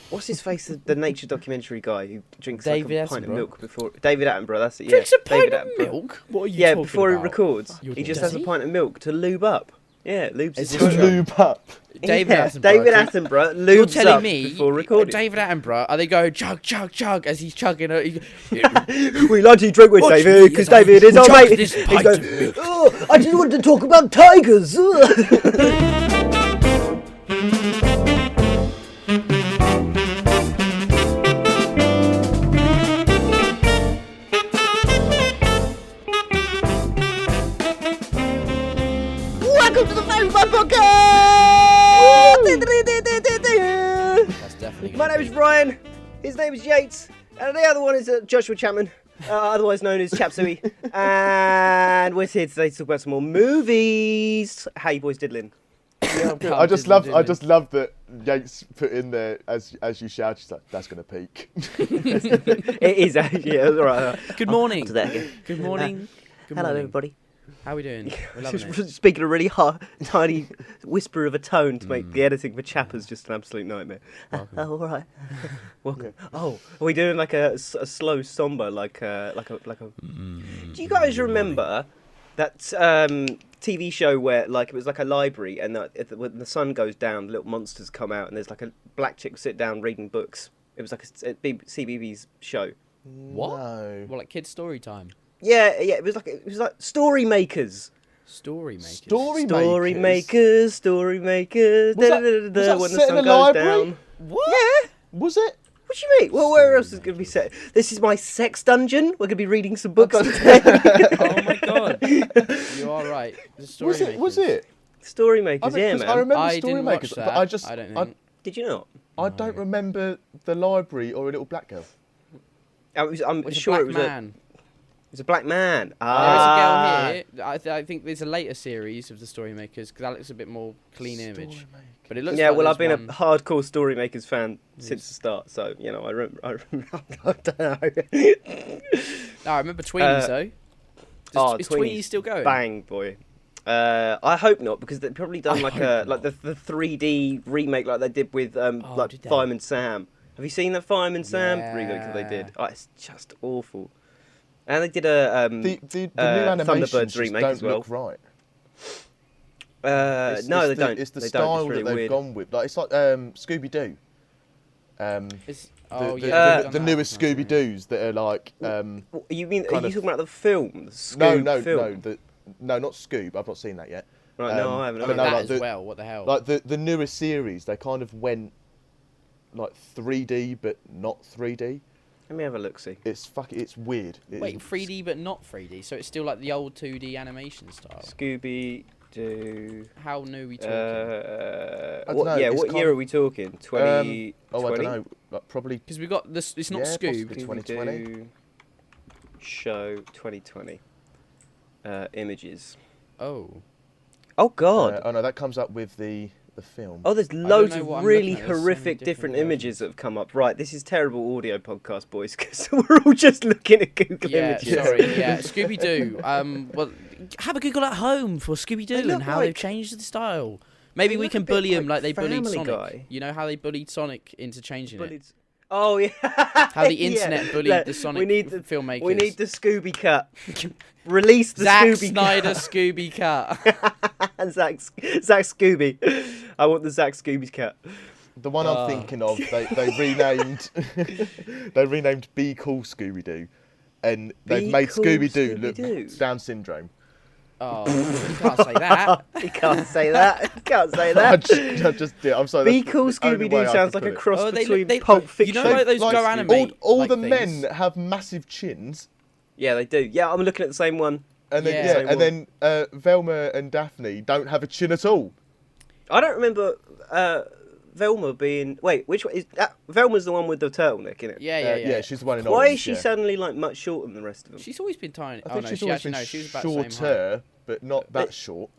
What's his face? The nature documentary guy who drinks like David a pint of Attenborough. milk before. David Attenborough, that's it. Drinks yeah. a pint David of Attenborough. milk? What are you Yeah, talking before about? he records, You're he just does has a he? pint of milk to lube up. Yeah, lubes Is his this To true? lube up. David yeah, Attenborough. David Attenborough lubes You're telling up me before recording. David Attenborough, are they go chug, chug, chug as he's chugging it? We like to drink with Watch David me because as I David is our chug mate. this He's pint going, of milk. oh, I just wanted to talk about tigers. Welcome to the Family Fun Podcast! That's definitely My name is Ryan, his name is Yates, and the other one is Joshua Chapman, otherwise known as Chapsui, and we're here today to talk about some more movies. How you boys diddling? Yeah, I'm good. I just love that Yates put in there as you shout. She's like, "That's gonna peak." It is actually, yeah, that's right. Good morning. To that again. Good morning. Good Hello morning. everybody. How are we doing? We're loving it. Just speaking a really tiny whisper of a tone to make the editing for Chappers just an absolute nightmare. Oh, all right. Welcome. Oh, are we doing like a slow somber, like a? Do you guys remember that TV show where like it was like a library and when the sun goes down, little monsters come out and there's like a black chick sit down reading books. It was like a CBeebies show. What? No. Well, like kids' story time. Yeah, it was like Story Makers. Story makers. Story makers. Was that When the set in sun a goes library? down. What? Yeah. Was it? What do you mean? Well, where else is it going to be set? This is my sex dungeon. We're going to be reading some books today. Oh my god. You are right. The story Was it? makers. Was it? Story Makers, I mean, yeah, 'cause man. I remember I Story didn't Makers, watch but that. I just I don't think. Did you not? I don't remember the library or a little black girl. I'm It's sure a it black was man. It was a black man. There is a girl Ah. here. I think there's a later series of the Story Makers because that looks a bit more clean image. Story Makers. But it looks Yeah, like well, I've there's been one... a hardcore Story Makers fan since the start, so you know, I don't know. No, I remember Tweenies though. Is Tweenies still going? Bang, boy. I hope not, because they've probably done like the 3D remake like they did with like did they? Fireman Sam. Have you seen that Fireman Sam Yeah. remake that they did? Oh, it's just awful. And they did a The new animations Thunderbirds just remake don't as well. look right. No, they don't. It's the They style don't. It's really that they've weird. gone with. Like it's like Scooby Doo. The newest Scooby Doos that are like. You mean? Are kind you of- talking about the film? The No, Scoob film? no, not Scoob. I've not seen that yet. Right, no, I haven't. I mean, that no, like as the- well. What the hell? Like the newest series, they kind of went like 3D but not 3D. Let me have a look. See. It's weird. Wait, 3D but not 3D, so it's still like the old 2D animation style. Scooby Doo. How new are we talking? I don't What? know, Yeah, it's what kind year of- are we talking? 2020. I don't know. Like probably. Because we got this. It's not Yeah, Scoob. possibly. 2020. Scooby-Doo Show 2020. Images. Oh. Oh God. Oh no, that comes up with the film. Oh, there's don't loads know of what I'm really looking at. There's so many horrific different different versions. images that have come up. Right, this is terrible audio podcast, boys, because we're all just looking at Google Yeah, images. sorry. Yeah, Scooby Doo. Well, have a Google at home for Scooby Doo They and look how like- they've changed the style. Maybe They we look can a bit bully them like like they bullied Family Sonic. Guy. You know how they bullied Sonic into changing But it. it's oh yeah. How the Yeah. internet bullied Look, the Sonic we need the, filmmakers. We need the Scooby cut. Release the Zack Scooby Snyder cut. Scooby cut. Zack Scooby. I want the Zack Scooby cut. The one I'm thinking of, they renamed they renamed Be Cool Scooby Doo, and they've Be made Cool Scooby Doo look Scooby-Doo. Down syndrome. Oh, you can't say that. You can't say that. You can't say I that. just did. I'm sorry. Be that's Cool the only Scooby way Doo I sounds could like a put it. cross Oh, between they- Pulp you Fiction. know, like those go animate. All like the things. men have massive chins, Yeah, they do. Yeah, I'm looking at the same one. and then Yeah. and then Velma and Daphne don't have a chin at all. I don't remember Velma being. Wait, which one is that? Velma's the one with the turtleneck in it. Yeah. She's the one in Why orange, is she yeah. suddenly like much shorter than the rest of them? She's always been tiny. I Oh think no, she's she always actually been no, she was about the same height. shorter, but not that short.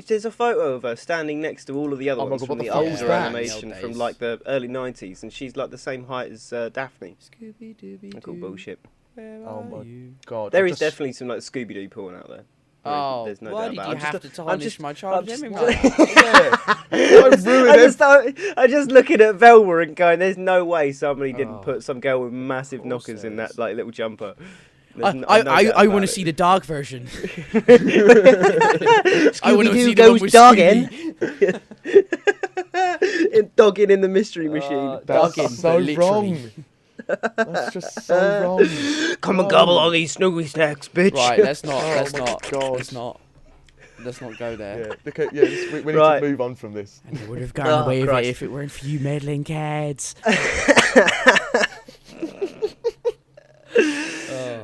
There's a photo of her standing next to all of the other Oh my ones God, from what the the fuck is older that? animation The old from days. like the early 90s, and she's like the same height as Daphne. Scooby Dooby I call bullshit. Where Oh are my you? God. There I is just- definitely some like Scooby Doo porn out there. Oh, there's no why doubt did about you it. have to tarnish my child? I'm just looking at Velma and going, "There's no way somebody didn't put some girl with massive knockers in that like little jumper." I want to see the dark version. I want to see the goes one with dogging. Scooby. Dogging in the mystery machine. That's Dogging, so literally. wrong. That's just so wrong. Come and gobble all these Snoopy snacks, bitch. Right, let's not go there. Yeah, okay, we need Right. to move on from this. And they would have gotten away with it Christ. if it weren't for you meddling kids.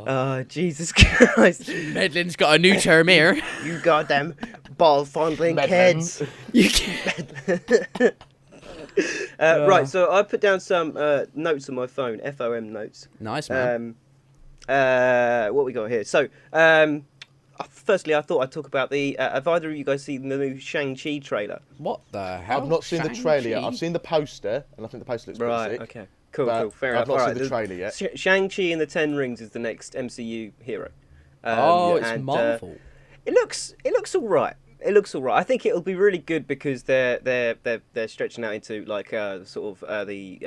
Oh, Jesus Christ. Meddling's got a new term here. You goddamn ball fondling kids. You can't. Right, so I put down some notes on my phone, FOM notes. Nice, man. What we got here? So, firstly, I thought I'd talk about the. Have either of you guys seen the new Shang-Chi trailer? What the hell? I've not seen the trailer yet. I've seen the poster, and I think the poster looks pretty sick. Okay. Cool, But cool. Fair I've enough. not seen the trailer yet. Shang-Chi and the Ten Rings is the next MCU hero. It's Marvel. It looks all right. It looks all right. I think it'll be really good because they're stretching out into like sort of the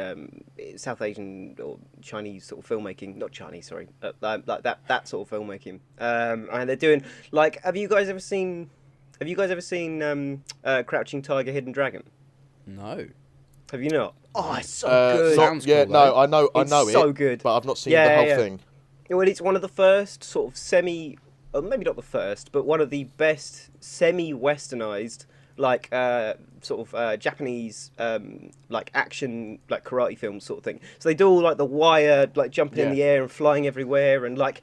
South Asian or Chinese sort of filmmaking. Not Chinese, sorry. Like that sort of filmmaking. And they're doing like. Have you guys ever seen Crouching Tiger, Hidden Dragon? No. Have you not? Oh, it's so good. Sounds yeah, cool, no, though. I know It's it, so good. but I've not seen the whole thing. Well, it's one of the first sort of maybe not the first, but one of the best semi-westernized, like Japanese like action, like karate films sort of thing. So they do all like the wire, like jumping in the air and flying everywhere, and like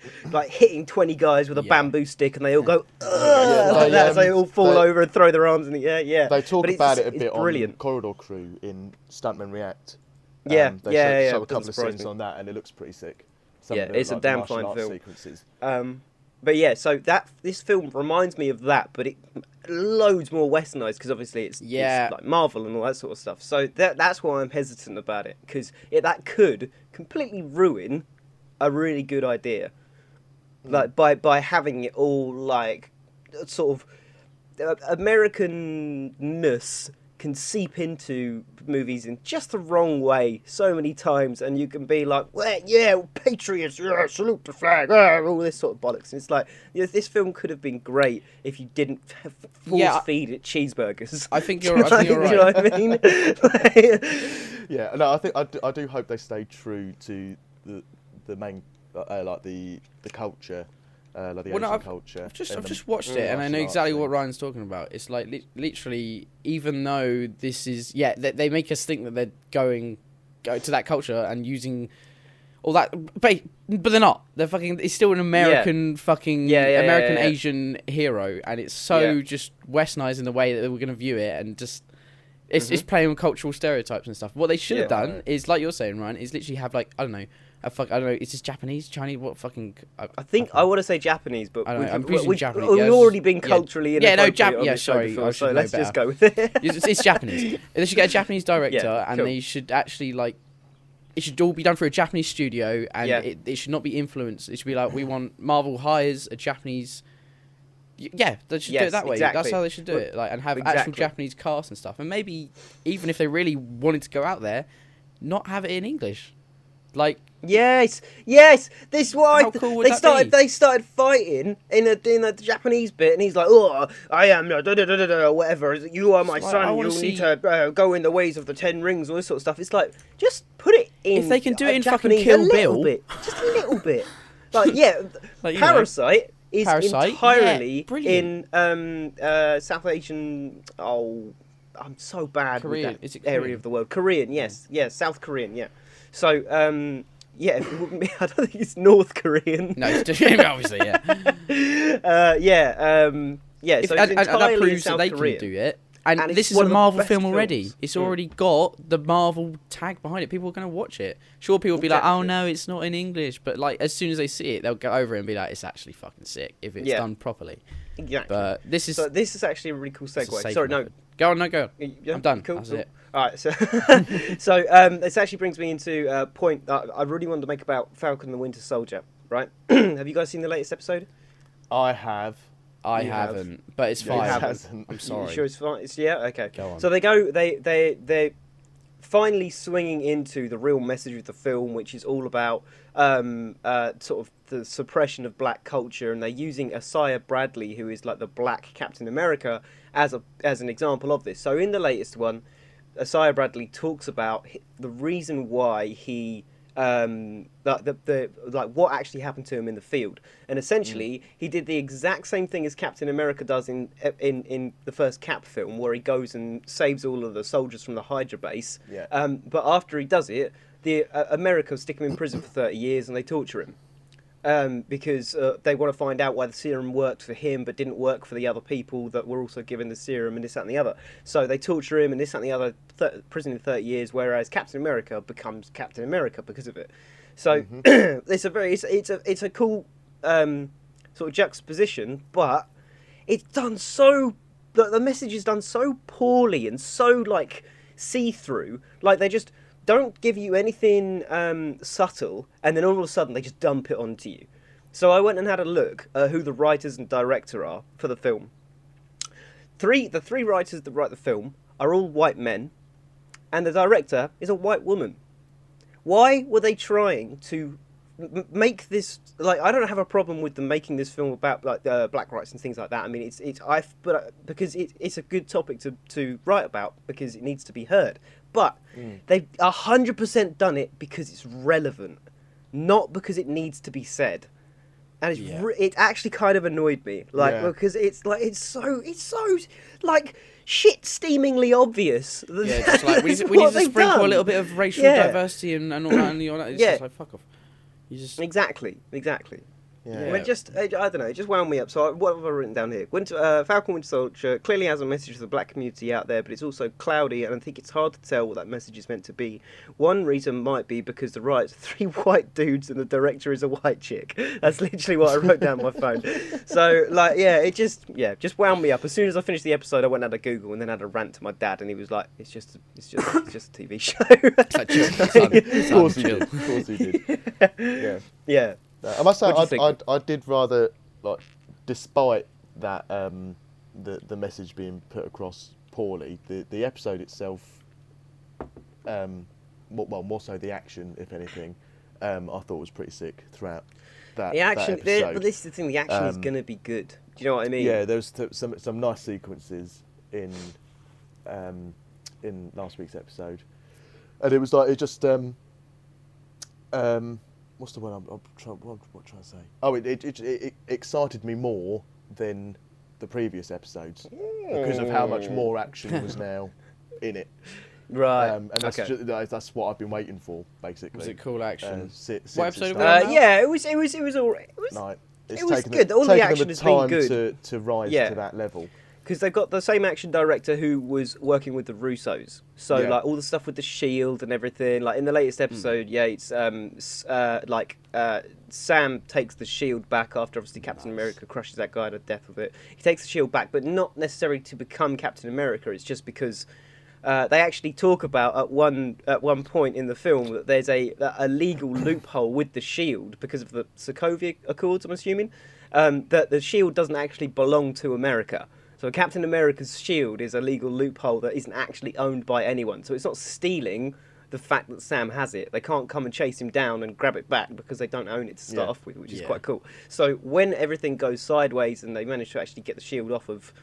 hitting 20 guys with a bamboo stick, and they all go like that. So they all fall over and throw their arms in the air. Yeah, They talk about it a bit brilliant. on Corridor Crew in Stuntmen React. They show a couple doesn't of surprise scenes me. on that, and it looks pretty sick. It's a damn fine film. Sequences. But yeah, so this film reminds me of that, but it loads more westernized because obviously it's like Marvel and all that sort of stuff. So that's why I'm hesitant about it, because that could completely ruin a really good idea, like by having it all like sort of Americanness can seep into movies in just the wrong way so many times, and you can be like, well, yeah, patriots, yeah, salute the flag, all this sort of bollocks. And it's like, this film could have been great if you didn't force feed it cheeseburgers. I think you're right. Do you know what I mean? Yeah, no, I think I do hope they stay true to the main like the culture. Like the Asian culture. I've just watched it, and I know exactly what Ryan's talking about. It's like literally, even though this is they make us think that they're go to that culture and using all that, but they're not. They're fucking. It's still an American American Asian hero, and it's so just westernized in the way that we're going to view it, and just. It's playing with cultural stereotypes and stuff. What they should have done is, like you're saying, Ryan, is literally have like I don't know. Is this Japanese, Chinese? What fucking? I want to say Japanese, but I'm presuming Japanese. We've already been culturally inappropriate. Sorry. Before, so let's just go with it. It's Japanese. They should get a Japanese director, and they should actually like. It should all be done through a Japanese studio, and it should not be influenced. It should be like we want Marvel hires a Japanese. Yeah, they should do it that way. Exactly. That's how they should do it. Like, and have actual Japanese cast and stuff, and maybe even if they really wanted to go out there, not have it in English. Like yes. This is why they started fighting in the Japanese bit, and he's like, "Oh, I am whatever. You are my son. You need to go in the ways of the Ten Rings, all this sort of stuff." It's like, just put it in. If they can do it in Japanese, fucking Kill Bill, just a little bit. Like like, Parasite is entirely in South Asian. Oh, I'm so bad Korean. with that Is it area Korean? of the world. Korean, yes, South Korean, yeah. So, it wouldn't be, I don't think it's North Korean. No, it's obviously, yeah. So it's entirely that proves South that they Korean. can do it. And this is one a of the Marvel best film already. films. It's already got the Marvel tag behind it. People are going to watch it. Sure, people will be like, oh no, it's not in English. But like, as soon as they see it, they'll go over it and be like, it's actually fucking sick if it's done properly. Exactly. But this is actually a really cool segue. Sorry, no. Go on. Yeah, I'm done. Cool. That's it. All right, so this actually brings me into a point that I really wanted to make about Falcon and the Winter Soldier, right? Have you guys seen the latest episode? I have. I You have. haven't, but it's Yeah, fine. he hasn't. I'm You sorry. sure it's fine? Yeah, okay. Go on. So they're finally swinging into the real message of the film, which is all about sort of the suppression of black culture, and they're using Isaiah Bradley, who is like the black Captain America, as an example of this. So in the latest one, Isaiah Bradley talks about the reason why he like what actually happened to him in the field, and essentially he did the exact same thing as Captain America does in the first Cap film, where he goes and saves all of the soldiers from the Hydra base. Yeah. But after he does it, the America stick him in prison for 30 years and they torture him. Because they want to find out why the serum worked for him but didn't work for the other people that were also given the serum, and this, that, and the other. So they torture him, and this, that, and the other, prison in 30 years, whereas Captain America becomes Captain America because of it. So it's a cool sort of juxtaposition, but it's done so... The message is done so poorly and so, like, see-through. Like, they just... don't give you anything subtle, and then all of a sudden they just dump it onto you. So I went and had a look at who the writers and director are for the film. The three writers that write the film are all white men, and the director is a white woman. Why were they trying to make this... Like, I don't have a problem with them making this film about like black rights and things like that. I mean, because it's a good topic to write about, because it needs to be heard. But they've 100% done it because it's relevant, not because it needs to be said. And it actually kind of annoyed me, because it's so like shit steamingly obvious. Yeah, just like we need to sprinkle a little bit of racial diversity and all that, and it's just like, fuck off. You just Exactly. Yeah. Well, I don't know, it just wound me up. So what have I written down here? Falcon Winter Soldier clearly has a message to the black community out there, but it's also cloudy, and I think it's hard to tell what that message is meant to be. One reason might be because the writers are three white dudes and the director is a white chick. That's literally what I wrote down on my phone. So, like, it just wound me up. As soon as I finished the episode, I went and had a Google and then had a rant to my dad, and he was like, it's just a TV show. it's like, chill, Of course he did. Yeah. I must say, What'd you think? I did rather, like, despite that, the message being put across poorly, the episode itself, more so the action, if anything, I thought was pretty sick throughout that episode. But this is the thing, the action is going to be good. Do you know what I mean? Yeah, there was some nice sequences in last week's episode, and it was like, it just... what's the word I'm trying to say? Oh, it excited me more than the previous episodes because of how much more action was now in it. Right. And that's what I've been waiting for, basically. Was it cool action? What episode yeah, it was all right. It was good. All the action has been good to rise to that level. Because they've got the same action director who was working with the Russos. So, like, all the stuff with the shield and everything. Like, in the latest episode, Yates, Sam takes the shield back after, obviously, Captain America crushes that guy to death with it. He takes the shield back, but not necessarily to become Captain America. It's just because they actually talk about, at one point in the film, that there's a legal loophole with the shield because of the Sokovia Accords, I'm assuming, that the shield doesn't actually belong to America. So Captain America's shield is a legal loophole that isn't actually owned by anyone. So it's not stealing the fact that Sam has it. They can't come and chase him down and grab it back because they don't own it to start off with, which is quite cool. So when everything goes sideways and they manage to actually get the shield off of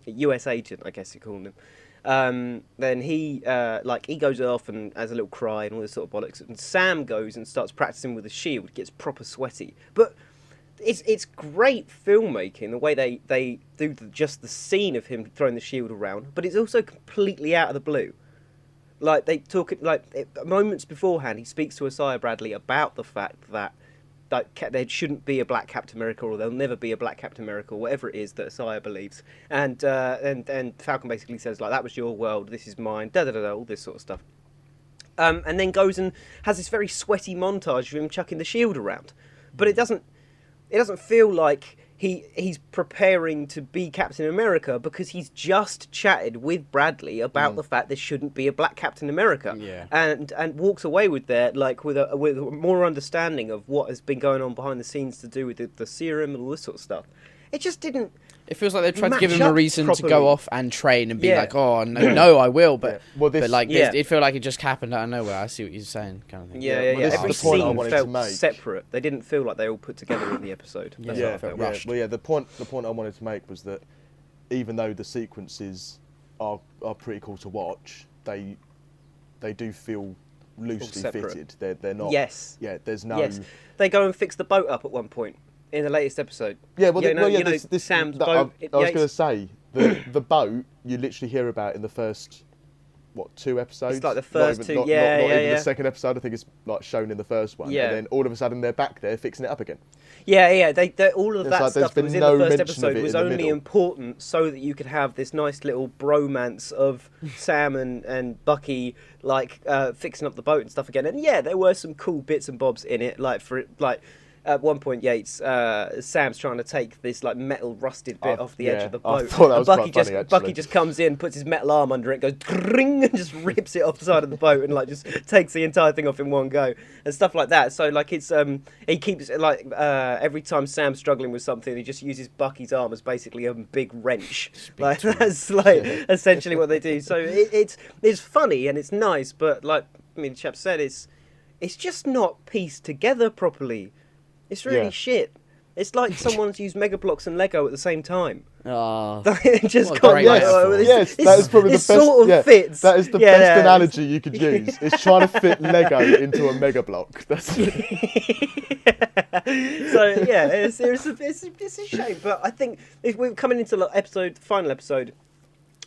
US agent, I guess you call him, then he goes off and has a little cry and all this sort of bollocks. And Sam goes and starts practicing with the shield, gets proper sweaty. But it's great filmmaking, the way they do just the scene of him throwing the shield around, but it's also completely out of the blue. Like, they talk, moments beforehand, he speaks to Isaiah Bradley about the fact that there shouldn't be a black Captain America, or there'll never be a black Captain America, or whatever it is that Isaiah believes. And Falcon basically says, like, that was your world, this is mine, all this sort of stuff. And then goes and has this very sweaty montage of him chucking the shield around. But it doesn't feel like he's preparing to be Captain America, because he's just chatted with Bradley about the fact there shouldn't be a black Captain America, and walks away with more understanding of what has been going on behind the scenes to do with the serum and all this sort of stuff. it just didn't. It feels like they tried to give match him a up reason to properly. go off and train and be Yeah. like, oh no, I will, but Well, this- but like Yeah. it felt like it just happened out of nowhere. I see what you're saying, kind of thing. Yeah, Yeah, well, this is Every the point I scene wanted to felt make. separate. They didn't feel like they all put together in the episode. Yeah, That's yeah, how I it felt felt. rushed. Well, yeah. The point I wanted to make was that even though the sequences are pretty cool to watch, they do feel loosely separate. fitted. They're not. Yes. Yeah. There's no. Yes, they go and fix the boat up at one point in the latest episode. Yeah, well, this Sam's I boat. was going to say the boat you literally hear about in the first 2 episodes. It's like the first not two, even, yeah, not yeah, even yeah. the second episode. I think it's like shown in the first one. Yeah. And then all of a sudden they're back there fixing it up again. Yeah. They all of It's that like there's stuff that was been in the no first mention of episode it was in the only middle. important so that you could have this nice little bromance of Sam and Bucky fixing up the boat and stuff again. And yeah, there were some cool bits and bobs in it. At one point, Yates, Sam's trying to take this metal rusted bit off the edge of the I boat. thought that was and Bucky quite funny, Bucky actually. just comes in, puts his metal arm under it, goes ring, and just rips it off the side of the boat, and just takes the entire thing off in one go, and stuff like that. So it's he keeps every time Sam's struggling with something, he just uses Bucky's arm as basically a big wrench. That's essentially what they do. So it's funny and it's nice, but the chap said, it's just not pieced together properly. It's really shit. It's like someone's used Mega Blocks and Lego at the same time. Oh, It just what a got great metaphor. Yes, that is probably the best. Sort of fits. That is the best analogy you could use. It's trying to fit Lego into a Mega Block. That's So yeah, it's a shame, but I think we're coming into the final episode,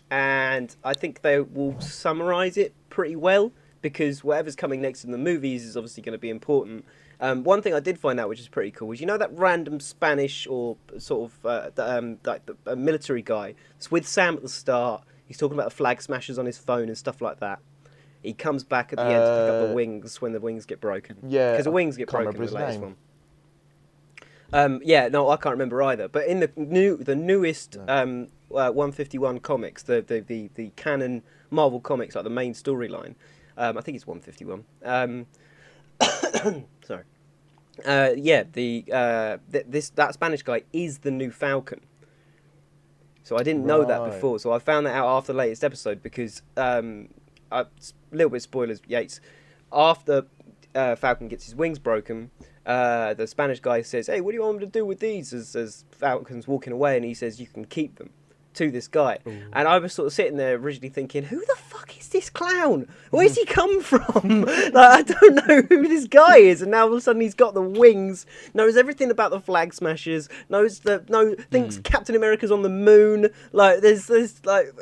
and I think they will summarise it pretty well, because whatever's coming next in the movies is obviously going to be important. One thing I did find out, which is pretty cool, is that random Spanish or sort of a military guy that's with Sam at the start. He's talking about the flag smashers on his phone and stuff like that. He comes back at the end to pick up the wings when the wings get broken. Yeah, because the wings get can't broken in the remember his latest name. one. No, I can't remember either. But in the newest 151 comics, the canon Marvel comics, like the main storyline, I think it's 151. Sorry. That Spanish guy is the new Falcon. So I didn't know that before. So I found that out after the latest episode because a little bit spoilers. Yates, after Falcon gets his wings broken, the Spanish guy says, "Hey, what do you want me to do with these?" As Falcon's walking away, and he says, "You can keep them." To this guy. Ooh. And I was sort of sitting there originally thinking, who the fuck is this clown? Where's he come from? I don't know who this guy is. And now all of a sudden he's got the wings, knows everything about the flag smashers, thinks Captain America's on the moon. There's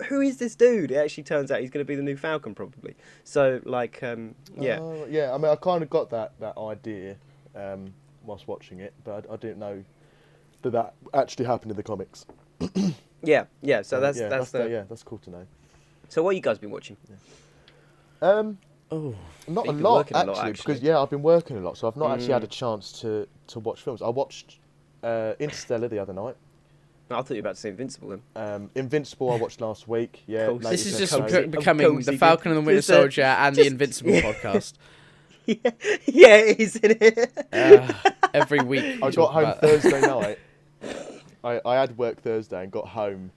who is this dude? It actually turns out he's going to be the new Falcon probably. So yeah. Yeah, I mean, I kind of got that idea whilst watching it, but I didn't know that actually happened in the comics. Yeah. So that's cool to know. So what have you guys been watching? Yeah. Not a lot actually, because I've been working a lot, so I've not actually had a chance to watch films. I watched Interstellar the other night. I thought you were about to say Invincible then. Invincible I watched last week. Yeah, this is just becoming the Falcon and the Winter Soldier and the Invincible podcast. Yeah, it is, isn't it? Every week. I got home Thursday night. I had work Thursday and got home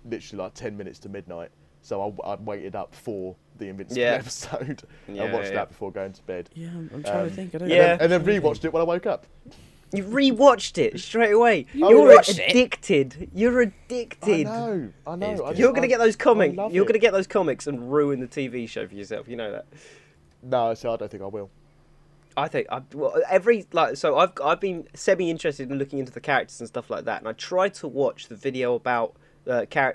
literally 10 minutes to midnight. So I waited up for the Invincible episode and watched that before going to bed. Yeah, I'm trying to think. And then rewatched it when I woke up. You rewatched it straight away. You're addicted. You're addicted. I know. You're going to get those comics. You're going to get those comics and ruin the TV show for yourself. You know that. No, so I don't think I will. I think I've been semi-interested in looking into the characters and stuff like that, and I tried to watch the video about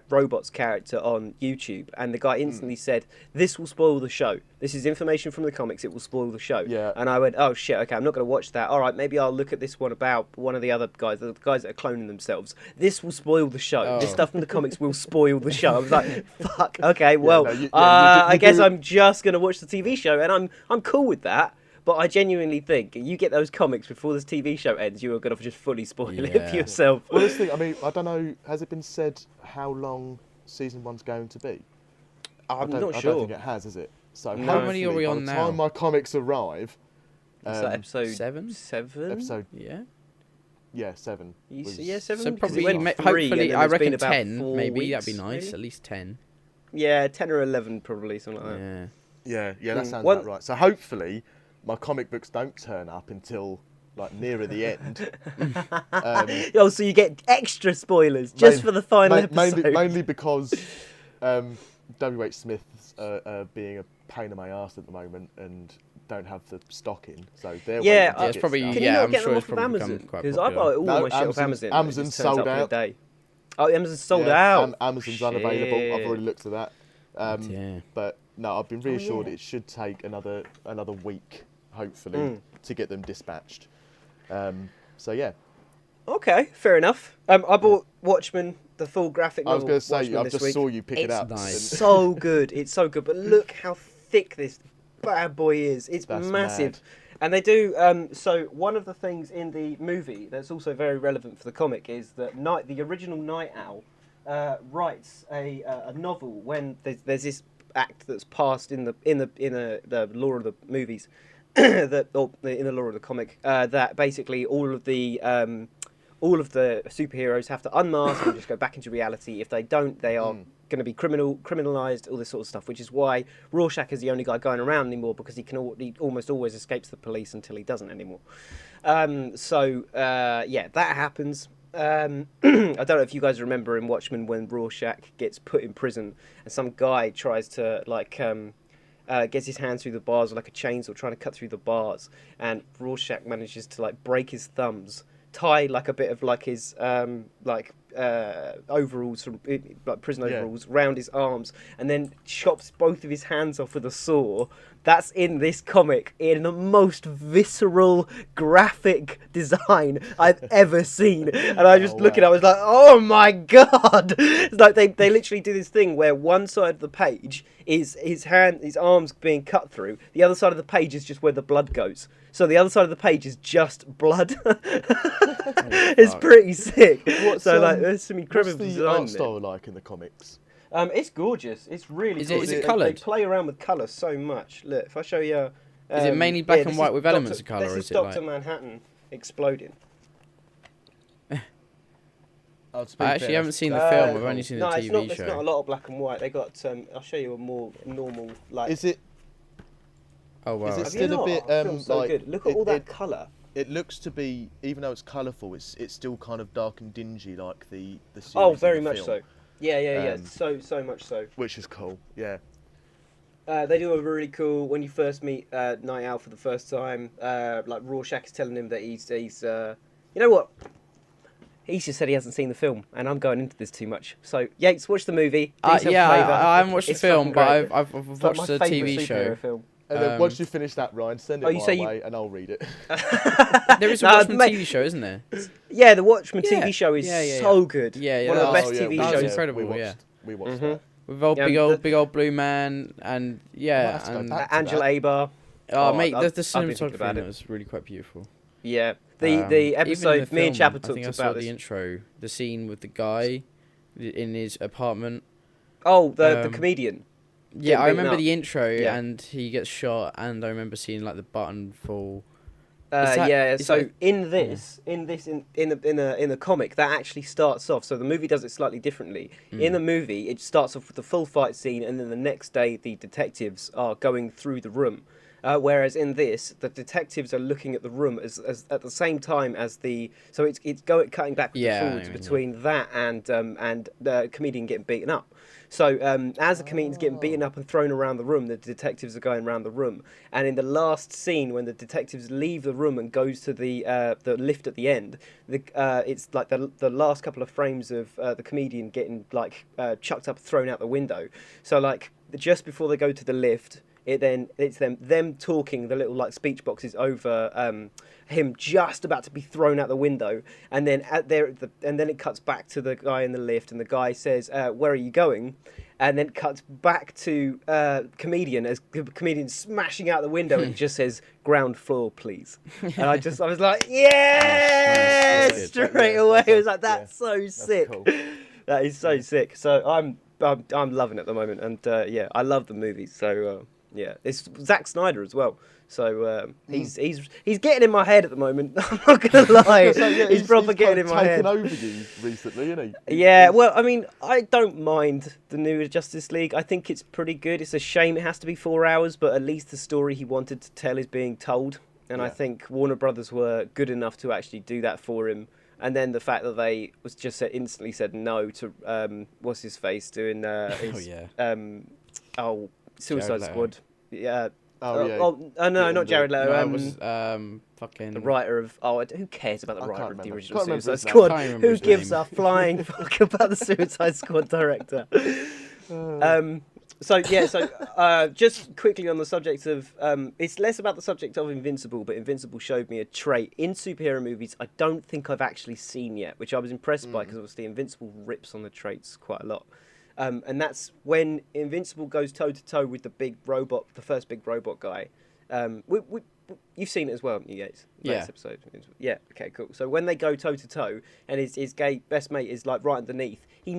Robot's character on YouTube, and the guy instantly said, "This will spoil the show. This is information from the comics. It will spoil the show." Yeah. And I went, "Oh shit! Okay, I'm not going to watch that. All right, maybe I'll look at this one about one of the other guys, the guys that are cloning themselves. This will spoil the show. This stuff from the comics will spoil the show." I was like, "Fuck. Okay, well, I guess I'm just going to watch the TV show, and I'm cool with that." But I genuinely think you get those comics before this TV show ends, you are going to just fully spoil it for yourself. Well, this thing, I mean, I don't know, has it been said how long season 1's going to be? I'm not sure. I don't think it has, is it? So how many are we on now? By now? the time my comics arrive... Is that episode 7? Seven? Episode... Yeah. Yeah, 7. Yeah, 7. So 'cause probably, it went 3, hopefully, and then I there's been reckon about 10. 4 Maybe weeks, that'd be nice. maybe? At least 10. Yeah, 10 or 11 probably, something like that. Yeah. Yeah, that sounds One- about right. So hopefully, my comic books don't turn up until like nearer the end. Oh, so you get extra spoilers just for the final episode. Mainly because W.H. Smith's being a pain in my ass at the moment and don't have the stock in, so they're Yeah, waiting to it's get probably- stuff. Can yeah, you not I'm get sure them it's off of probably Amazon? become quite Because I popular. buy all No, my shit off Amazon. Amazon's it just turns sold up in a out. day. Oh, Amazon's sold Yeah, out. Amazon's unavailable. I've already looked at that. Yeah. But no, I've been reassured yeah. it should take another week, hopefully, to get them dispatched. So yeah. Okay, fair enough. I bought Watchmen, the full graphic I was novel. going to say, Watchmen I this just week. saw you pick it It's up. nice. So good. It's so good. But look how thick this bad boy is. It's That's massive. mad. And they do. So one of the things in the movie that's also very relevant for the comic is that the original Night Owl writes a novel when there's this act that's passed in the lore of the movies, in the lore of the comic, that basically all of the superheroes have to unmask and just go back into reality. If they don't, they are going to be criminalized, all this sort of stuff, which is why Rorschach is the only guy going around anymore, because he almost always escapes the police until he doesn't anymore. Yeah, that happens. I don't know if you guys remember in Watchmen when Rorschach gets put in prison and some guy tries to gets his hands through the bars with like a chainsaw, trying to cut through the bars, and Rorschach manages to like break his thumbs, tie like a bit of like his overalls from like prison overalls round his arms, and then chops both of his hands off with a saw. That's in this comic in the most visceral, graphic design I've ever seen. And I just look at it, I was like, oh my god! It's like they literally do this thing where one side of the page is his arms being cut through, the other side of the page is just where the blood goes. So the other side of the page is just blood. It's pretty sick. There's some incredible what's the design art in it. style like in the comics? It's gorgeous. It's really Is gorgeous. it They coloured? play around with colour so much. Look, if I show you... Is it mainly black and this white is with elements of colour, This or is is it Dr. like... Manhattan exploding. I actually haven't seen the film. I've only seen the TV show. It's not a lot of black and white. They got... I'll show you a more normal... like. Is it? Oh wow. Is it Have still you a not? bit That film's so like? good. Look at all that colour. It looks to be, even though it's colourful, it's still kind of dark and dingy like the series. Oh, and very the much film, so. Yeah. So much so. Which is cool. Yeah. They do a really cool, when you first meet Night Owl for the first time, like Rorschach is telling him that he's you know what? He's just said he hasn't seen the film, and I'm going into this too much. So, Yates, watch the movie. I haven't watched the It's film, fucking but great. I've It's like watched my the favourite TV show. superhero film. And then once you finish that, Ryan, send it my way, and I'll read it. There is a Watchmen TV show, isn't there? Yeah, the Watchmen Yeah. TV show is Yeah. so good. Yeah, One of the that's- best TV that was shows. incredible, We watched that. With old Yeah, big old blue man and have to go and back. Angela Abar. oh mate, I've the been thinking cinematography about in it. it was really quite beautiful. Yeah, the Even in episode the me and film, Chapper I talked think I saw about the this. intro, the scene with the guy in his apartment. Oh, the comedian. Yeah, I beaten remember up. the intro, Yeah. and he gets shot, and I remember seeing like the button fall. Is that- Yeah, is so that- in the comic that actually starts off. So the movie does it slightly differently. In the movie, it starts off with the full fight scene, and then the next day the detectives are going through the room. Whereas in this, the detectives are looking at the room as at the same time as the. So it's cutting back with Yeah, I the know forwards what you mean, between that and the comedian getting beaten up. So as the comedian's getting beaten up and thrown around the room, the detectives are going around the room. And in the last scene, when the detectives leave the room and goes to the lift at the end, it's like the last couple of frames of the comedian getting like chucked up, thrown out the window. So like just before they go to the lift. It's them talking, the little like speech boxes over him just about to be thrown out the window, and then and then it cuts back to the guy in the lift, and the guy says, "Where are you going?" And then cuts back to comedian as comedian smashing out the window, and it just says "ground floor, please." And I was like, "Yeah!" Nice. Straight away. I was like, "That's so sick." cool. That is so sick. So I'm loving it at the moment, and I love the movies. So Yeah, it's Zack Snyder as well. So he's getting in my head at the moment. I'm not gonna lie. So, yeah, he's proper getting in my head. Taken over you recently, isn't he? Yeah, well, I mean, I don't mind the new Justice League. I think it's pretty good. It's a shame it has to be 4 hours, but at least the story he wanted to tell is being told. And I think Warner Brothers were good enough to actually do that for him. And then the fact that they was just instantly said no to what's his face doing Suicide Squad. Yeah. Not Jared Leto. No, it was fucking the writer of. Who cares about the writer of the original Can't Suicide remember Squad? his name. Who gives a flying fuck about the Suicide Squad director? So just quickly on the subject of, it's less about the subject of Invincible, but Invincible showed me a trait in superhero movies I don't think I've actually seen yet, which I was impressed by because obviously Invincible rips on the traits quite a lot. And that's when Invincible goes toe-to-toe with the big robot, the first big robot guy. You've seen it as well, haven't you, Yates? Yeah. Episode. Yeah, okay, cool. So when they go toe-to-toe, and his gay best mate is like right underneath, he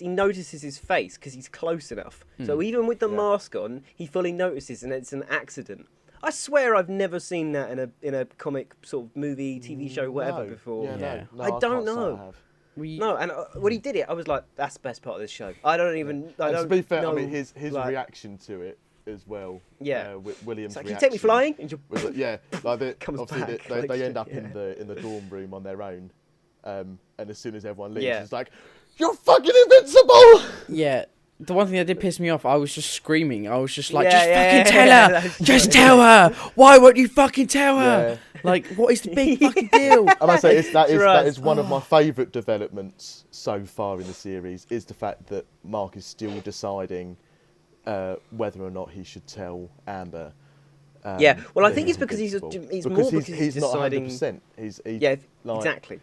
notices his face because he's close enough. So even with the mask on, he fully notices, and it's an accident. I swear I've never seen that in a comic sort of movie, TV show, whatever before. No, I don't can't say know. I have. No, and when he did it, I was like, "That's the best part of this show." I don't even. To be fair, know, I mean his reaction to it as well. Yeah, William's like, reaction. "Can you take me flying?" And they end up in the dorm room on their own, and as soon as everyone leaves, it's like, "You're fucking invincible!" Yeah. The one thing that did piss me off, I was just screaming. I was just like, fucking tell her! Just tell her! Why won't you fucking tell her? Yeah. Like, what is the big fucking deal? I must say, that is one of my favourite developments so far in the series, is the fact that Mark is still deciding whether or not he should tell Amber. Well, I think it's because he's he's not deciding. 100%. Exactly.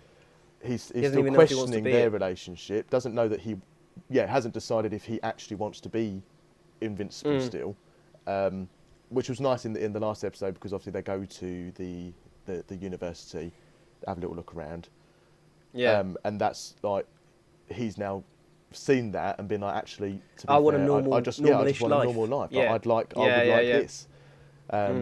He's doesn't still even know if he wants to questioning be their it. relationship. Doesn't know that he hasn't decided if he actually wants to be invincible still, which was nice in the last episode, because obviously they go to the university, have a little look around, and that's like he's now seen that and been like, actually, to be I want fair, a normal, I just want a normal life. Yeah. I would like this,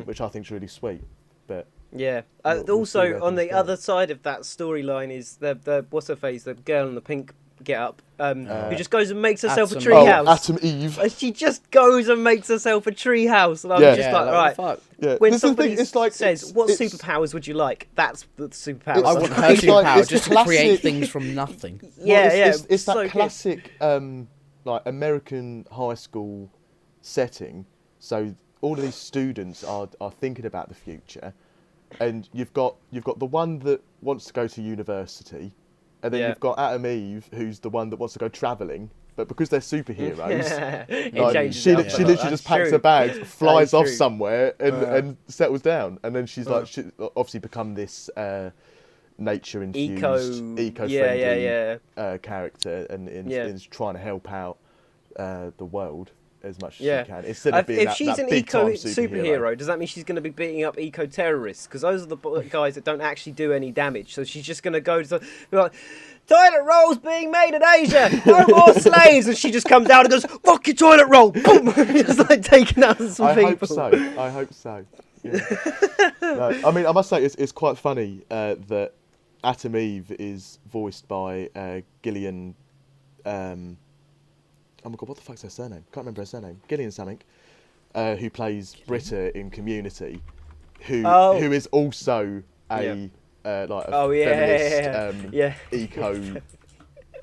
which I think is really sweet. But yeah, we'll see also where on things the go. other side of that storyline is the what's her face, the girl in the pink get up, who just goes and makes herself a Atom. treehouse. Atom Eve. She just goes and makes herself a treehouse, and I was Yeah. just Yeah, like, like, right. what the fuck? Yeah. When This is the somebody thing, it's like, says, "What it's- superpowers would you like?" That's the superpower. I want her It's like- superpower it's just to the create classic- things from nothing. It's so that good. classic like American high school setting. So all of these students are thinking about the future, and you've got the one that wants to go to university, and then you've got Atom Eve, who's the one that wants to go travelling. But because they're superheroes, It changes she it up a literally lot. just That's packs true. her bags, flies off true. somewhere, and settles down. And then she's like, she obviously become this nature-infused, eco-friendly character, and is trying to help out the world as much as she can. Instead of being if that, she's that an big-time superhero, does that mean she's going to be beating up eco-terrorists? Because those are the guys that don't actually do any damage. So she's just going to go to be like, toilet rolls being made in Asia, no more slaves, and she just comes out and goes, "Fuck your toilet roll!" Boom, just like taking out some people. I hope so. Yeah. No, I mean, I must say, it's quite funny that Atom Eve is voiced by Gillian. Oh my god, what the fuck's her surname? Can't remember her surname. Gillian something, who plays Britta in Community, who is also a feminist, eco,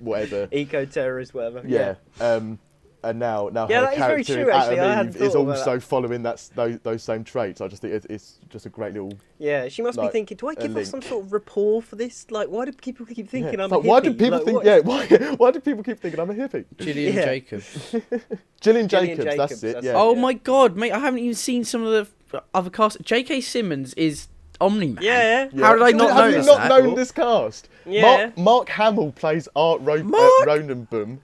whatever, eco-terrorist, whatever. Yeah. And now Yeah, her that is very character true, in actually. I Atom hadn't Eve is thought about also following those same traits. I just think it's just a great little. Yeah, she must be like, thinking, do I give a her some link. sort of rapport for this? Like, why do people keep thinking I'm It's a like, hippie? why do people Like, think? what- Yeah, why do people keep thinking I'm a hippie? Gillian Yeah. Jacobs. Gillian Jacobs, that's it. Yeah. Oh my god, mate! I haven't even seen some of the other cast. J.K. Simmons is Omni-Man. Yeah. How did I not Have notice you not that? known this cast? Yeah. Mark Hamill plays Art Mark? Ronenboom.